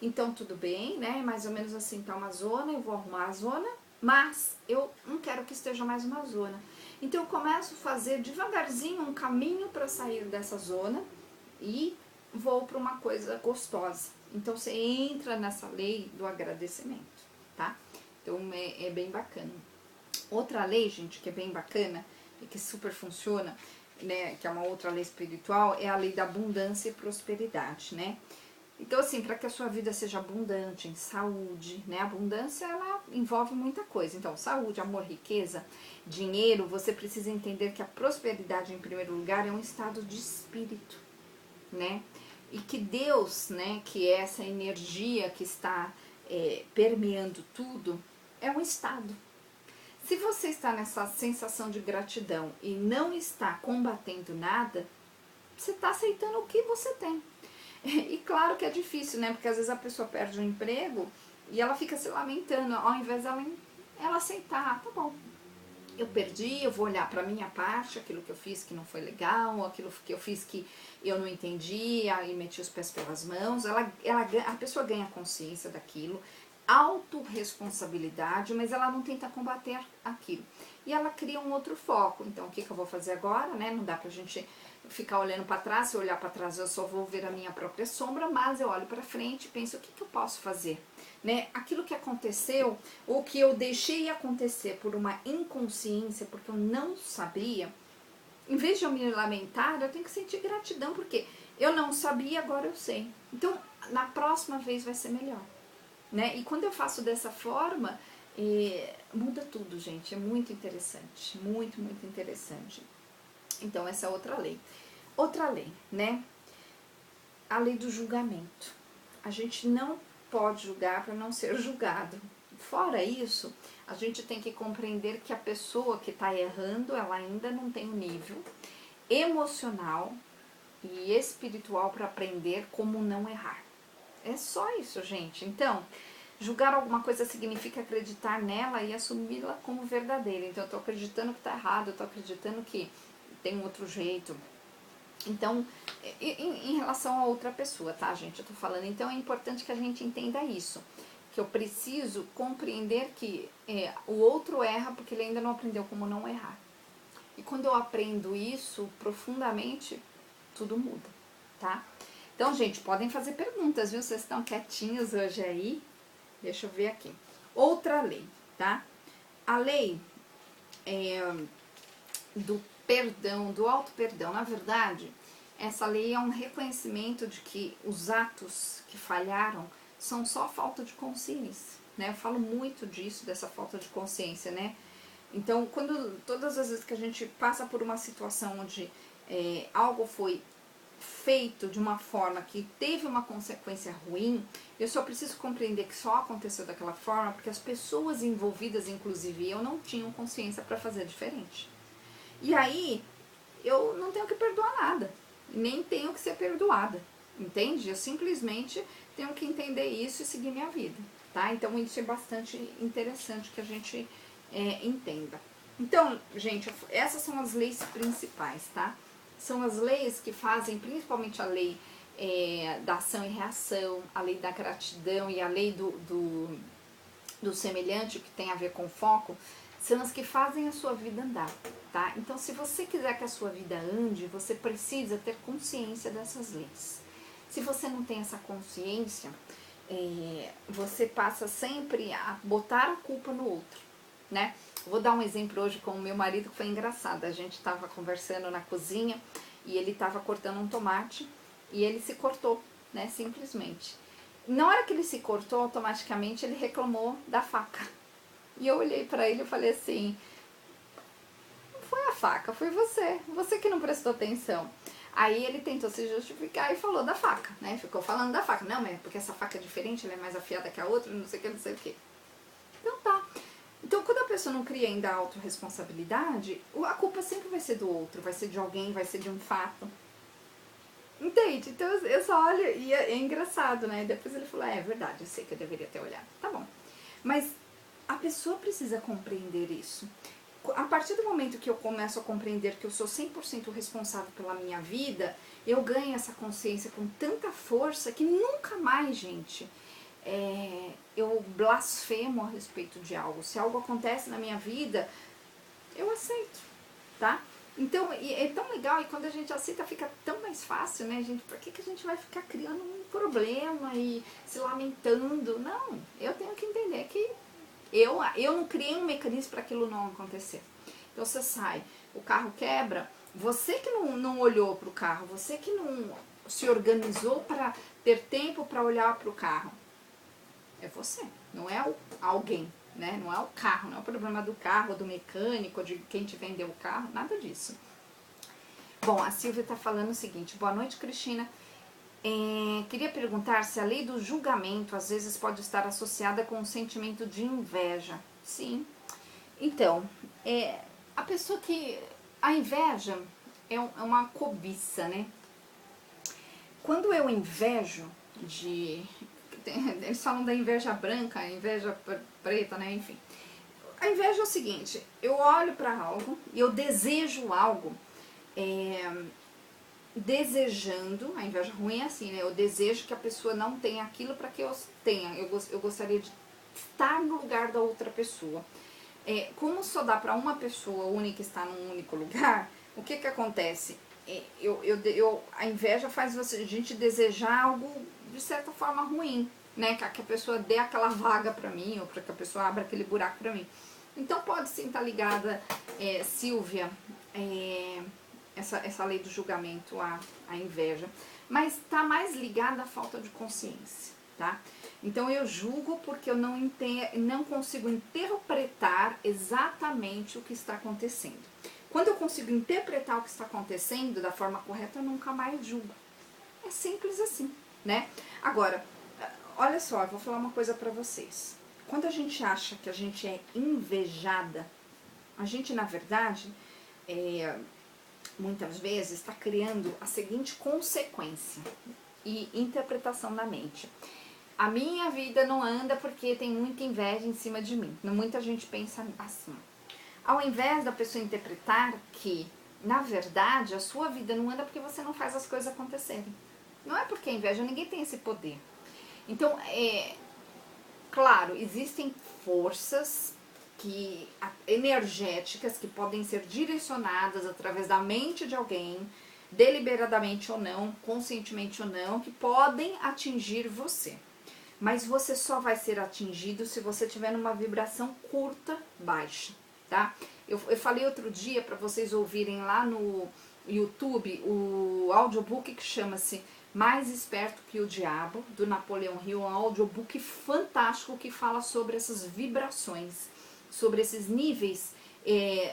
Então tudo bem, né? Mais ou menos assim, tá uma zona, eu vou arrumar a zona, mas eu não quero que esteja mais uma zona. Então eu começo a fazer devagarzinho um caminho para sair dessa zona e vou para uma coisa gostosa. Então você entra nessa lei do agradecimento, tá? Então é bem bacana. Outra lei, gente, que é bem bacana e que super funciona, né, que é uma outra lei espiritual, é a lei da abundância e prosperidade, né? Então, assim, para que a sua vida seja abundante em saúde, né? A abundância, ela envolve muita coisa. Então, saúde, amor, riqueza, dinheiro, você precisa entender que a prosperidade, em primeiro lugar, é um estado de espírito, né? E que Deus, né, que é essa energia que está permeando tudo, é um estado. Se você está nessa sensação de gratidão e não está combatendo nada, você está aceitando o que você tem. E claro que é difícil, né? Porque às vezes a pessoa perde o emprego e ela fica se lamentando, ao invés dela aceitar, tá bom, eu perdi, eu vou olhar para a minha parte, aquilo que eu fiz que não foi legal, aquilo que eu fiz que eu não entendi, aí meti os pés pelas mãos. A pessoa ganha consciência daquilo, autorresponsabilidade, mas ela não tenta combater aquilo. E ela cria um outro foco. Então, o que eu vou fazer agora, né? Não dá pra gente ficar olhando para trás. Se eu olhar para trás, eu só vou ver a minha própria sombra, mas eu olho para frente e penso, o que eu posso fazer? Né? Aquilo que aconteceu, ou que eu deixei acontecer por uma inconsciência, porque eu não sabia, em vez de eu me lamentar, eu tenho que sentir gratidão, porque eu não sabia, agora eu sei. Então, na próxima vez vai ser melhor. Né? E quando eu faço dessa forma, muda tudo, gente. É muito interessante. Muito, muito interessante. Então, essa é outra lei. Outra lei, né? A lei do julgamento. A gente não pode julgar para não ser julgado. Fora isso, a gente tem que compreender que a pessoa que está errando, ela ainda não tem um nível emocional e espiritual para aprender como não errar. É só isso, gente. Então, julgar alguma coisa significa acreditar nela e assumi-la como verdadeira. Então, eu estou acreditando que está errado, eu estou acreditando que tem um outro jeito. Então, em relação a outra pessoa, tá, gente? Eu tô falando, então é importante que a gente entenda isso. Que eu preciso compreender que o outro erra porque ele ainda não aprendeu como não errar. E quando eu aprendo isso profundamente, tudo muda, tá? Então, gente, podem fazer perguntas, viu? Vocês estão quietinhos hoje aí. Deixa eu ver aqui. Outra lei, tá? A lei do perdão, do auto-perdão. Na verdade, essa lei é um reconhecimento de que os atos que falharam são só falta de consciência, né? Eu falo muito disso, dessa falta de consciência, né? Então, todas as vezes que a gente passa por uma situação onde algo foi feito de uma forma que teve uma consequência ruim, eu só preciso compreender que só aconteceu daquela forma porque as pessoas envolvidas, inclusive eu, não tinham consciência para fazer diferente. E aí, eu não tenho que perdoar nada, nem tenho que ser perdoada, entende? Eu simplesmente tenho que entender isso e seguir minha vida, tá? Então, isso é bastante interessante que a gente entenda. Então, gente, essas são as leis principais, tá? São as leis que fazem, principalmente a lei da ação e reação, a lei da gratidão e a lei do semelhante, que tem a ver com foco, são as que fazem a sua vida andar, tá? Então, se você quiser que a sua vida ande, você precisa ter consciência dessas leis. Se você não tem essa consciência, você passa sempre a botar a culpa no outro, né? Vou dar um exemplo hoje com o meu marido que foi engraçado. A gente estava conversando na cozinha e ele estava cortando um tomate e ele se cortou, né? Simplesmente. Na hora que ele se cortou, automaticamente ele reclamou da faca. E eu olhei pra ele e falei assim, não foi a faca, foi você. Você que não prestou atenção. Aí ele tentou se justificar e falou da faca, né? Ficou falando da faca. Não, mas porque essa faca é diferente, ela é mais afiada que a outra, não sei o que, não sei o que. Então tá. Então quando a pessoa não cria ainda a autorresponsabilidade, a culpa sempre vai ser do outro, vai ser de alguém, vai ser de um fato. Entende? Então eu só olho e é engraçado, né? Depois ele falou, é verdade, eu sei que eu deveria ter olhado. Tá bom. Mas a pessoa precisa compreender isso. A partir do momento que eu começo a compreender que eu sou 100% responsável pela minha vida, eu ganho essa consciência com tanta força que nunca mais, gente, eu blasfemo a respeito de algo. Se algo acontece na minha vida, eu aceito, tá? Então, é tão legal, e quando a gente aceita fica tão mais fácil, né, gente? Por que a gente vai ficar criando um problema e se lamentando? Não, eu tenho que entender que eu não criei um mecanismo para aquilo não acontecer. Então você sai, o carro quebra, você que não olhou para o carro, você que não se organizou para ter tempo para olhar para o carro. É você, não é alguém, né? Não é o carro, não é o problema do carro, do mecânico, de quem te vendeu o carro, nada disso. Bom, a Silvia está falando o seguinte, boa noite, Cristina. Queria perguntar se a lei do julgamento às vezes pode estar associada com um sentimento de inveja. Sim. Então, a pessoa que... A inveja é uma cobiça, né? Quando eu invejo eles falam da inveja branca, inveja preta, né? Enfim. A inveja é o seguinte, eu olho para algo e eu desejo algo, desejando, a inveja ruim é assim, né? Eu desejo que a pessoa não tenha aquilo para que eu tenha. Eu gostaria de estar no lugar da outra pessoa. Como só dá para uma pessoa única estar num único lugar, o que que acontece? A inveja faz a gente desejar algo de certa forma ruim, né? Que a pessoa dê aquela vaga para mim, ou para que a pessoa abra aquele buraco para mim. Então pode sim estar ligada, Silvia, essa lei do julgamento à inveja, mas está mais ligada à falta de consciência, tá? Então eu julgo porque eu não consigo interpretar exatamente o que está acontecendo. Quando eu consigo interpretar o que está acontecendo da forma correta, eu nunca mais julgo. É simples assim, né? Agora, olha só, eu vou falar uma coisa pra vocês. Quando a gente acha que a gente é invejada, a gente, na verdade, muitas vezes está criando a seguinte consequência e interpretação na mente. A minha vida não anda porque tem muita inveja em cima de mim. Muita gente pensa assim. Ao invés da pessoa interpretar que, na verdade, a sua vida não anda porque você não faz as coisas acontecerem. Não é porque é inveja, ninguém tem esse poder. Então, claro, existem forças energéticas que podem ser direcionadas através da mente de alguém, deliberadamente ou não, conscientemente ou não, que podem atingir você. Mas você só vai ser atingido se você tiver numa vibração curta, baixa, tá? Eu falei outro dia para vocês ouvirem lá no YouTube o audiobook que chama-se Mais Esperto que o Diabo, do Napoleão Hill, um audiobook fantástico que fala sobre essas vibrações, sobre esses níveis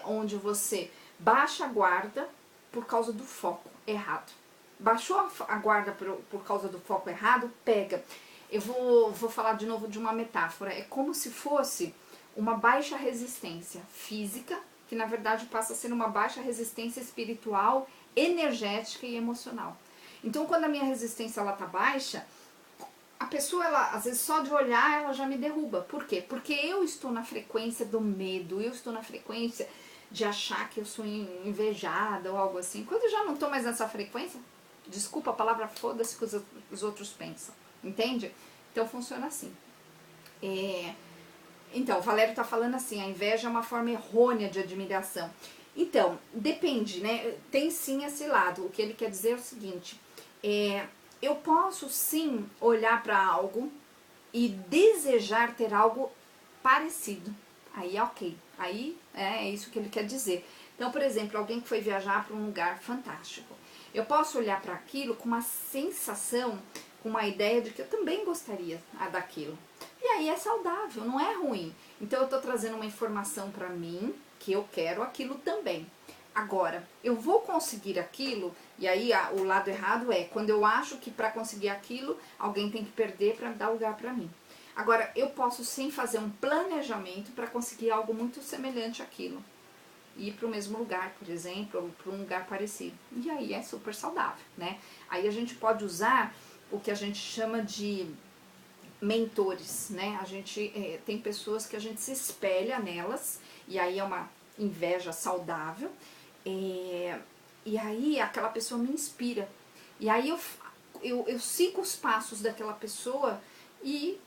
onde você baixa a guarda por causa do foco errado. Baixou a guarda por causa do foco errado, pega. Eu vou falar de novo de uma metáfora. É como se fosse uma baixa resistência física, que na verdade passa a ser uma baixa resistência espiritual, energética e emocional. Então, quando a minha resistência ela tá baixa, a pessoa, às vezes, só de olhar, ela já me derruba. Por quê? Porque eu estou na frequência do medo, eu estou na frequência de achar que eu sou invejada ou algo assim. Quando eu já não estou mais nessa frequência, desculpa a palavra, foda-se que os outros pensam. Entende? Então, funciona assim. Então, o Valério tá falando assim, a inveja é uma forma errônea de admiração. Então, depende, né? Tem sim esse lado. O que ele quer dizer é o seguinte, eu posso sim olhar para algo e desejar ter algo parecido. Aí é ok. Aí é isso que ele quer dizer. Então, por exemplo, alguém que foi viajar para um lugar fantástico. Eu posso olhar para aquilo com uma sensação, com uma ideia de que eu também gostaria daquilo. E aí é saudável, não é ruim. Então eu estou trazendo uma informação para mim que eu quero aquilo também. Agora, eu vou conseguir aquilo, e aí o lado errado é quando eu acho que para conseguir aquilo, alguém tem que perder para dar lugar para mim. Agora, eu posso sim fazer um planejamento para conseguir algo muito semelhante àquilo. Ir para o mesmo lugar, por exemplo, ou para um lugar parecido. E aí é super saudável, né? Aí a gente pode usar o que a gente chama de mentores, né? A gente tem pessoas que a gente se espelha nelas, e aí é uma inveja saudável, e aí aquela pessoa me inspira. E aí eu sigo os passos daquela pessoa e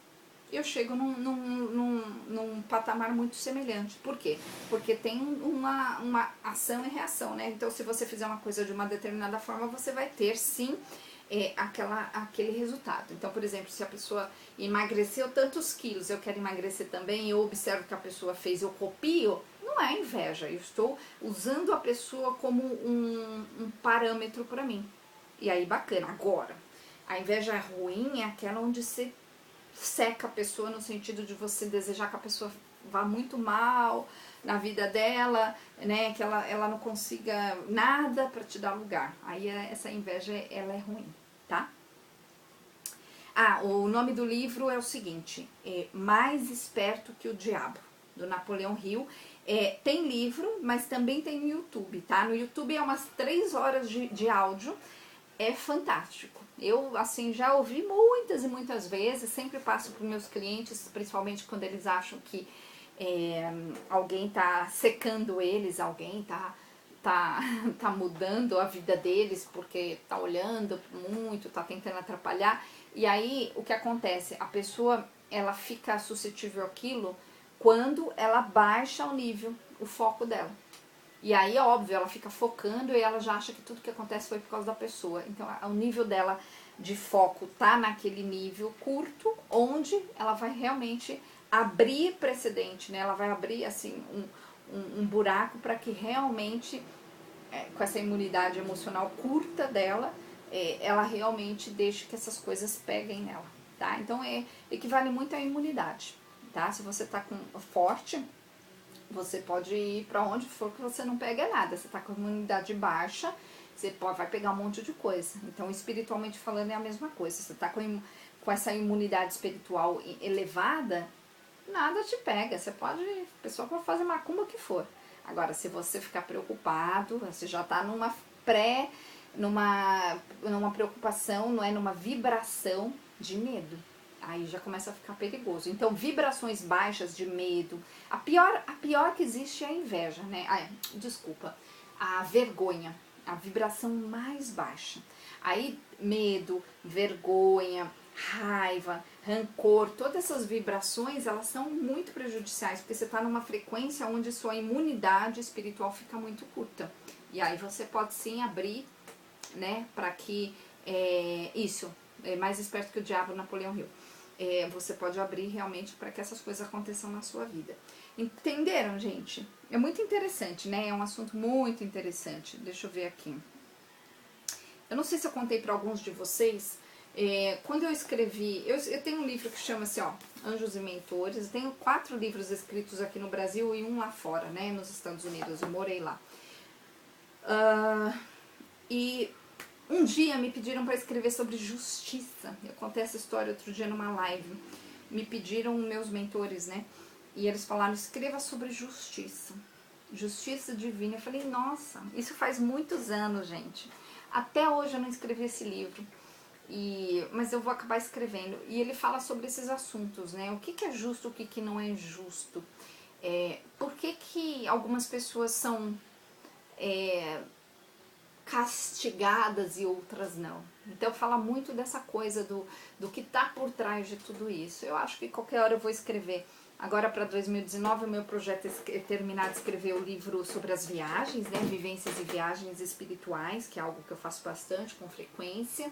eu chego num patamar muito semelhante. Por quê? Porque tem uma ação e reação, né? Então, se você fizer uma coisa de uma determinada forma, você vai ter, sim, aquele resultado. Então, por exemplo, se a pessoa emagreceu tantos quilos, eu quero emagrecer também, eu observo o que a pessoa fez, eu copio, não é inveja, eu estou usando a pessoa como um parâmetro para mim. E aí, bacana. Agora, a inveja ruim é aquela onde você seca a pessoa no sentido de você desejar que a pessoa vá muito mal na vida dela, né, que ela não consiga nada para te dar lugar. Aí essa inveja, ela é ruim, tá? O nome do livro é o seguinte, Mais Esperto que o Diabo, do Napoleão Hill. Tem livro, mas também tem no YouTube, tá? No YouTube é umas 3 horas de áudio, é fantástico. Eu, assim, já ouvi muitas e muitas vezes, sempre passo para os meus clientes, principalmente quando eles acham que alguém tá secando eles, alguém tá mudando a vida deles porque tá olhando muito, tá tentando atrapalhar. E aí o que acontece? A pessoa ela fica suscetível àquilo quando ela baixa o nível, o foco dela. E aí, óbvio, ela fica focando e ela já acha que tudo que acontece foi por causa da pessoa. Então, o nível dela de foco tá naquele nível curto, onde ela vai realmente abrir precedente, né? Ela vai abrir, assim, um buraco para que realmente, com essa imunidade emocional curta dela, ela realmente deixe que essas coisas peguem nela, tá? Então, equivale muito à imunidade, tá? Se você tá com forte, você pode ir para onde for que você não pega nada. Você tá com a imunidade baixa, você vai pegar um monte de coisa. Então, espiritualmente falando, é a mesma coisa. Você tá com essa imunidade espiritual elevada, nada te pega. Você pode, a pessoa pode fazer macumba que for. Agora, se você ficar preocupado, você já tá numa preocupação, não é, numa vibração de medo. Aí já começa a ficar perigoso. Então, vibrações baixas de medo. A pior que existe é a inveja, né? Desculpa. A vergonha. A vibração mais baixa. Aí, medo, vergonha, raiva, rancor, todas essas vibrações, elas são muito prejudiciais, porque você está numa frequência onde sua imunidade espiritual fica muito curta. E aí você pode sim abrir, né, para que isso, é mais esperto que o diabo, Napoleão Hill. Você pode abrir realmente para que essas coisas aconteçam na sua vida. Entenderam, gente? É muito interessante, né? É um assunto muito interessante. Deixa eu ver aqui. Eu não sei se eu contei para alguns de vocês, quando eu escrevi, eu tenho um livro que chama-se, Anjos e Mentores. Eu tenho 4 livros escritos aqui no Brasil e um lá fora, né, nos Estados Unidos. Eu morei lá. E um dia me pediram para escrever sobre justiça. Eu contei essa história outro dia numa live. Me pediram meus mentores, né? E eles falaram, escreva sobre justiça. Justiça divina. Eu falei, nossa, isso faz muitos anos, gente. Até hoje eu não escrevi esse livro. Mas eu vou acabar escrevendo. E ele fala sobre esses assuntos, né? O que é justo, o que não é justo. Por que algumas pessoas são castigadas e outras não. Então fala muito dessa coisa do que está por trás de tudo isso. Eu acho que qualquer hora eu vou escrever. Agora para 2019 o meu projeto é terminar de escrever o livro sobre as viagens, né? Vivências e viagens espirituais, que é algo que eu faço bastante, com frequência,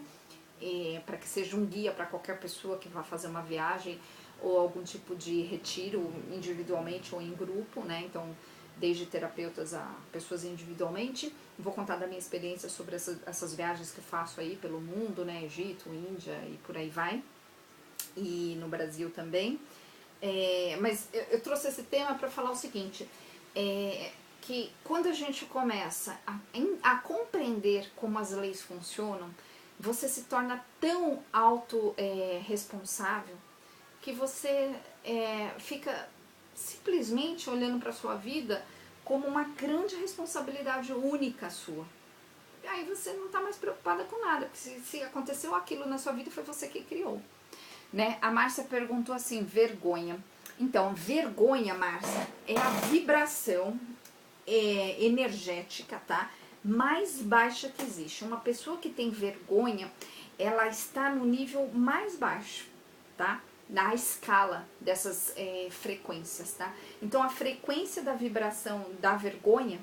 para que seja um guia para qualquer pessoa que vá fazer uma viagem ou algum tipo de retiro, individualmente ou em grupo, né? Então, desde terapeutas a pessoas individualmente. Vou contar da minha experiência sobre essas viagens que eu faço aí pelo mundo, né? Egito, Índia e por aí vai. E no Brasil também. Mas eu trouxe esse tema para falar o seguinte, que quando a gente começa a compreender como as leis funcionam, você se torna tão autorresponsável que você fica simplesmente olhando para a sua vida como uma grande responsabilidade única sua. E aí você não está mais preocupada com nada, porque se aconteceu aquilo na sua vida, foi você que criou. Né? A Márcia perguntou assim, vergonha. Então, vergonha, Márcia, é a vibração energética, tá? Mais baixa que existe. Uma pessoa que tem vergonha, ela está no nível mais baixo, tá? Na escala dessas frequências, tá? Então, a frequência da vibração da vergonha,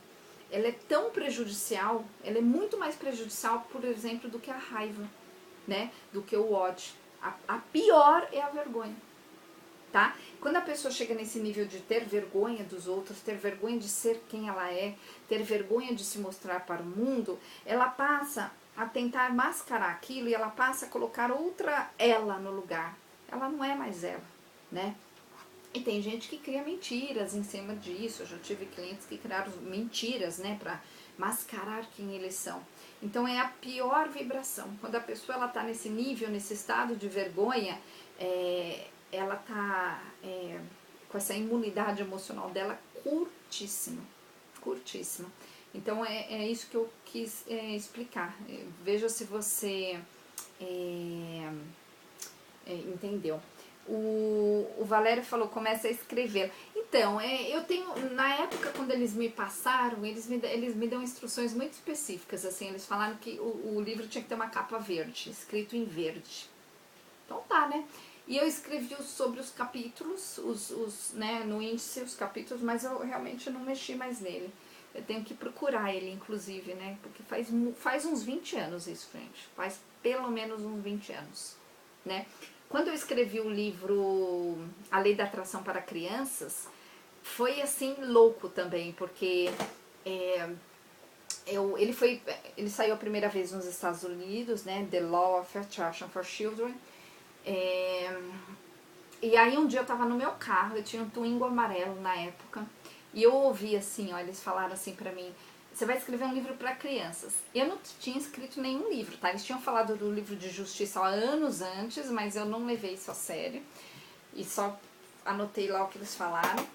ela é tão prejudicial, ela é muito mais prejudicial, por exemplo, do que a raiva, né? Do que o ódio. A pior é a vergonha, tá? Quando a pessoa chega nesse nível de ter vergonha dos outros, ter vergonha de ser quem ela é, ter vergonha de se mostrar para o mundo, ela passa a tentar mascarar aquilo e ela passa a colocar outra ela no lugar. Ela não é mais ela, né? E tem gente que cria mentiras em cima disso. Eu já tive clientes que criaram mentiras, né, para mascarar quem eles são. Então é a pior vibração. Quando a pessoa ela tá nesse nível, nesse estado de vergonha, ela tá com essa imunidade emocional dela curtíssima, curtíssima. Então é isso que eu quis explicar. Veja se você entendeu. O Valério falou, começa a escrever. Então, eu tenho, na época quando eles me passaram, eles me dão instruções muito específicas, assim, eles falaram que o livro tinha que ter uma capa verde, escrito em verde. Então tá, né? E eu escrevi sobre os capítulos, né, no índice os capítulos, mas eu realmente não mexi mais nele. Eu tenho que procurar ele, inclusive, né? Porque faz uns 20 anos isso, gente. Faz pelo menos uns 20 anos, né? Quando eu escrevi o livro A Lei da Atração para Crianças, foi assim louco também, porque ele saiu a primeira vez nos Estados Unidos, né? The Law of Attraction for Children. E aí um dia eu tava no meu carro, eu tinha um Twingo amarelo na época, e eu ouvi assim, ó, eles falaram assim pra mim, você vai escrever um livro para crianças. Eu não tinha escrito nenhum livro, tá? Eles tinham falado do livro de justiça há anos antes, mas eu não levei isso a sério. E só anotei lá o que eles falaram.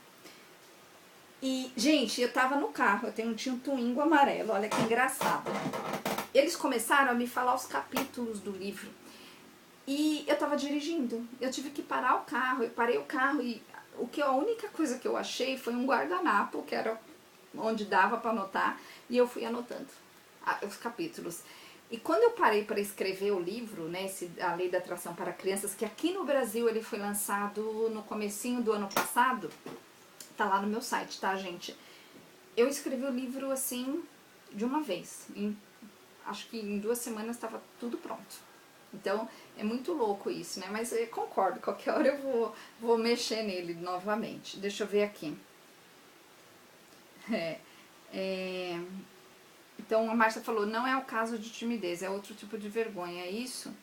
E, gente, eu tava no carro, tinha um Twingo amarelo, olha que engraçado. Eles começaram a me falar os capítulos do livro. E eu tava dirigindo, eu tive que parar o carro, eu parei o carro e a única coisa que eu achei foi um guardanapo, que era onde dava para anotar, e eu fui anotando os capítulos. E quando eu parei para escrever o livro, né, A Lei da Atração para Crianças, que aqui no Brasil ele foi lançado no comecinho do ano passado, tá lá no meu site, tá, gente? Eu escrevi o livro assim, de uma vez. Acho que em 2 semanas estava tudo pronto. Então, é muito louco isso, né? Mas eu concordo, qualquer hora eu vou mexer nele novamente. Deixa eu ver aqui. Então, a Márcia falou, não é o caso de timidez, é outro tipo de vergonha, é isso?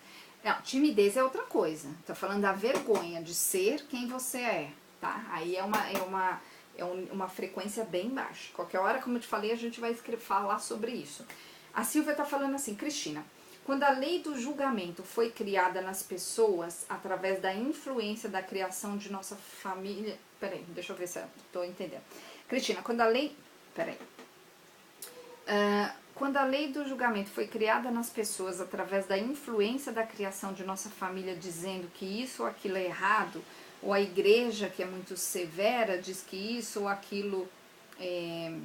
Não, timidez é outra coisa. Tô falando da vergonha de ser quem você é, tá? Aí é uma frequência bem baixa. Qualquer hora, como eu te falei, a gente vai falar sobre isso. A Silvia tá falando assim, Cristina, quando a lei do julgamento foi criada nas pessoas através da influência da criação de nossa família... Peraí, deixa eu ver se eu tô entendendo. Cristina, quando a lei... Peraí. Quando a lei do julgamento foi criada nas pessoas através da influência da criação de nossa família, dizendo que isso ou aquilo é errado, ou a igreja, que é muito severa, diz que isso ou aquilo que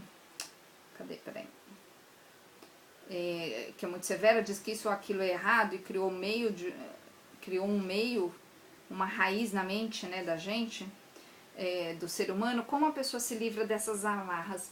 é muito severa, diz que isso ou aquilo é errado e criou um meio, uma raiz na mente, né, da gente, do ser humano. Como a pessoa se livra dessas amarras?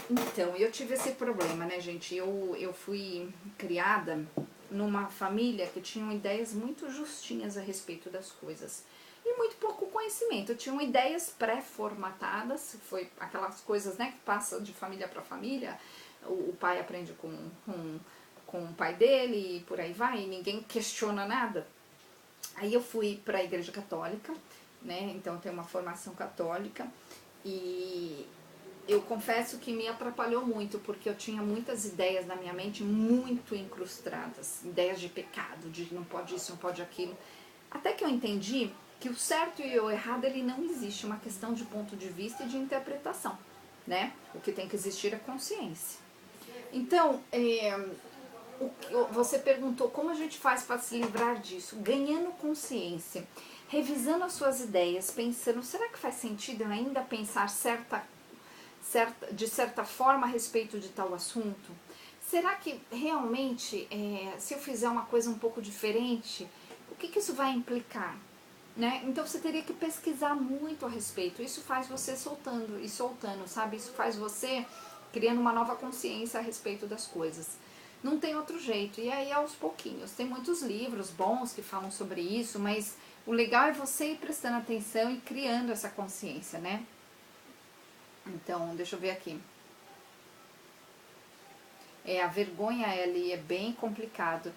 Então, eu tive esse problema, né, gente? Eu fui criada numa família que tinha ideias muito justinhas a respeito das coisas. E muito pouco conhecimento. Tinham ideias pré-formatadas, foi aquelas coisas, né, que passa de família para família. O pai aprende com o pai dele e por aí vai, e ninguém questiona nada. Aí eu fui para a igreja católica, né, então eu tenho uma formação católica, e eu confesso que me atrapalhou muito, porque eu tinha muitas ideias na minha mente muito incrustadas, ideias de pecado, de não pode isso, não pode aquilo, até que eu entendi que o certo e o errado ele não existe, uma questão de ponto de vista e de interpretação, né? O que tem que existir é consciência. Então, você perguntou como a gente faz para se livrar disso, ganhando consciência, revisando as suas ideias, pensando, será que faz sentido eu ainda pensar de certa forma a respeito de tal assunto? Será que realmente, se eu fizer uma coisa um pouco diferente, o que isso vai implicar? Né? Então você teria que pesquisar muito a respeito. Isso faz você soltando, sabe? Isso faz você criando uma nova consciência a respeito das coisas. Não tem outro jeito. E aí aos pouquinhos. Tem muitos livros bons que falam sobre isso, mas o legal é você ir prestando atenção e criando essa consciência, né? Então, deixa eu ver aqui. A vergonha ali é bem complicado.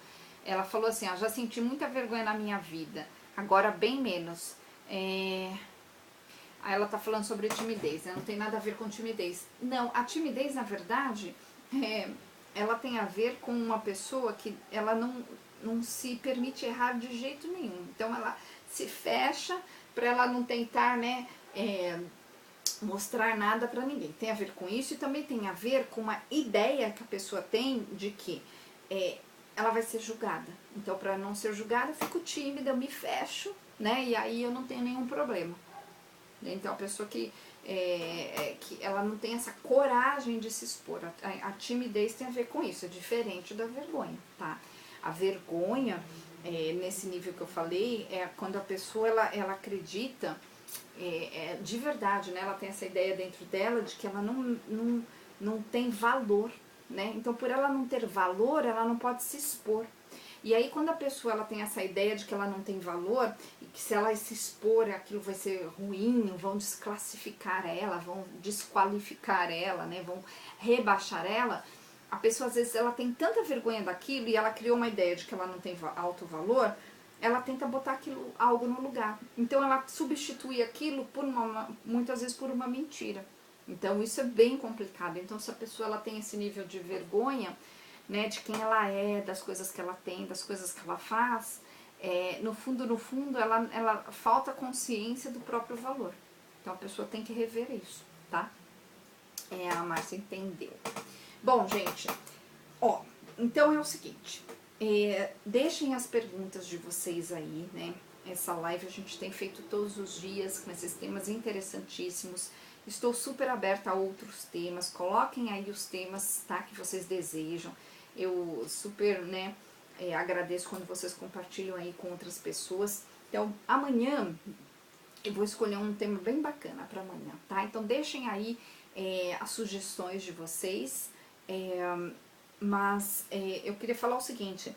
Ela falou assim, já senti muita vergonha na minha vida, agora bem menos. Aí ela tá falando sobre timidez, né? Não tem nada a ver com timidez. Não, a timidez, na verdade, ela tem a ver com uma pessoa que ela não se permite errar de jeito nenhum. Então, ela se fecha para ela não tentar, né, mostrar nada para ninguém. Tem a ver com isso e também tem a ver com uma ideia que a pessoa tem de que ela vai ser julgada. Então, para não ser julgada, eu fico tímida, eu me fecho, né? E aí eu não tenho nenhum problema. né? Então a pessoa que ela não tem essa coragem de se expor. A timidez tem a ver com isso, é diferente da vergonha, tá? A vergonha, nesse nível que eu falei, é quando a pessoa ela acredita de verdade, né? Ela tem essa ideia dentro dela de que ela não tem valor, né? Então, por ela não ter valor, ela não pode se expor. E aí, quando a pessoa ela tem essa ideia de que ela não tem valor, e que se ela se expor, aquilo vai ser ruim, vão desclassificar ela, vão desqualificar ela, né? Vão rebaixar ela, a pessoa às vezes ela tem tanta vergonha daquilo e ela criou uma ideia de que ela não tem alto valor, ela tenta botar aquilo, algo no lugar. Então ela substitui aquilo por muitas vezes por uma mentira. Então isso é bem complicado. Então se a pessoa ela tem esse nível de vergonha, né, de quem ela é, das coisas que ela tem, das coisas que ela faz, no fundo, ela falta consciência do próprio valor. Então a pessoa tem que rever isso, tá? A Márcia entendeu. Bom, gente, então é o seguinte, deixem as perguntas de vocês aí, né? Essa live a gente tem feito todos os dias com esses temas interessantíssimos. Estou super aberta a outros temas. Coloquem aí os temas, tá, que vocês desejam. Eu super, né, agradeço quando vocês compartilham aí com outras pessoas. Então, amanhã eu vou escolher um tema bem bacana para amanhã, tá? Então, deixem aí as sugestões de vocês. Mas eu queria falar o seguinte,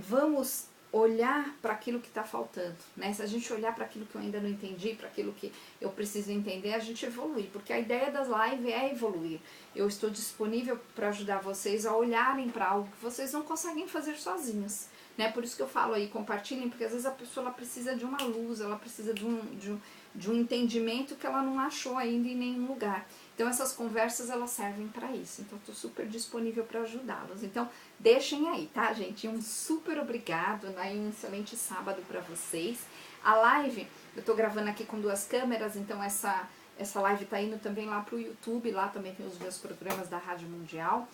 vamos olhar para aquilo que está faltando, né? Se a gente olhar para aquilo que eu ainda não entendi, para aquilo que eu preciso entender, a gente evolui, porque a ideia das lives é evoluir. Eu estou disponível para ajudar vocês a olharem para algo que vocês não conseguem fazer sozinhos, né? Por isso que eu falo aí, compartilhem, porque às vezes a pessoa ela precisa de uma luz, ela precisa de um entendimento que ela não achou ainda em nenhum lugar. Então essas conversas elas servem para isso. Então eu tô super disponível para ajudá-los. Então deixem aí, tá, gente? Um super obrigado, né? Um excelente sábado para vocês. A live eu tô gravando aqui com 2 câmeras, então essa live tá indo também lá pro YouTube, lá também tem os meus programas da Rádio Mundial.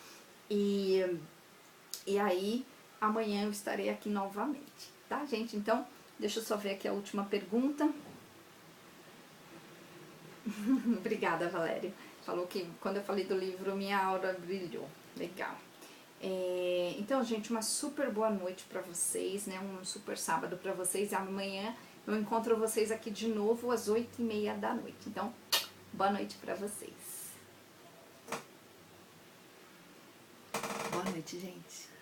E aí amanhã eu estarei aqui novamente, tá, gente? Então deixa eu só ver aqui a última pergunta. Obrigada, Valério. Falou que quando eu falei do livro, minha aura brilhou. Legal. Então, gente, uma super boa noite pra vocês, né? Um super sábado pra vocês. Amanhã eu encontro vocês aqui de novo às 8h30 da noite. Então, boa noite pra vocês. Boa noite, gente.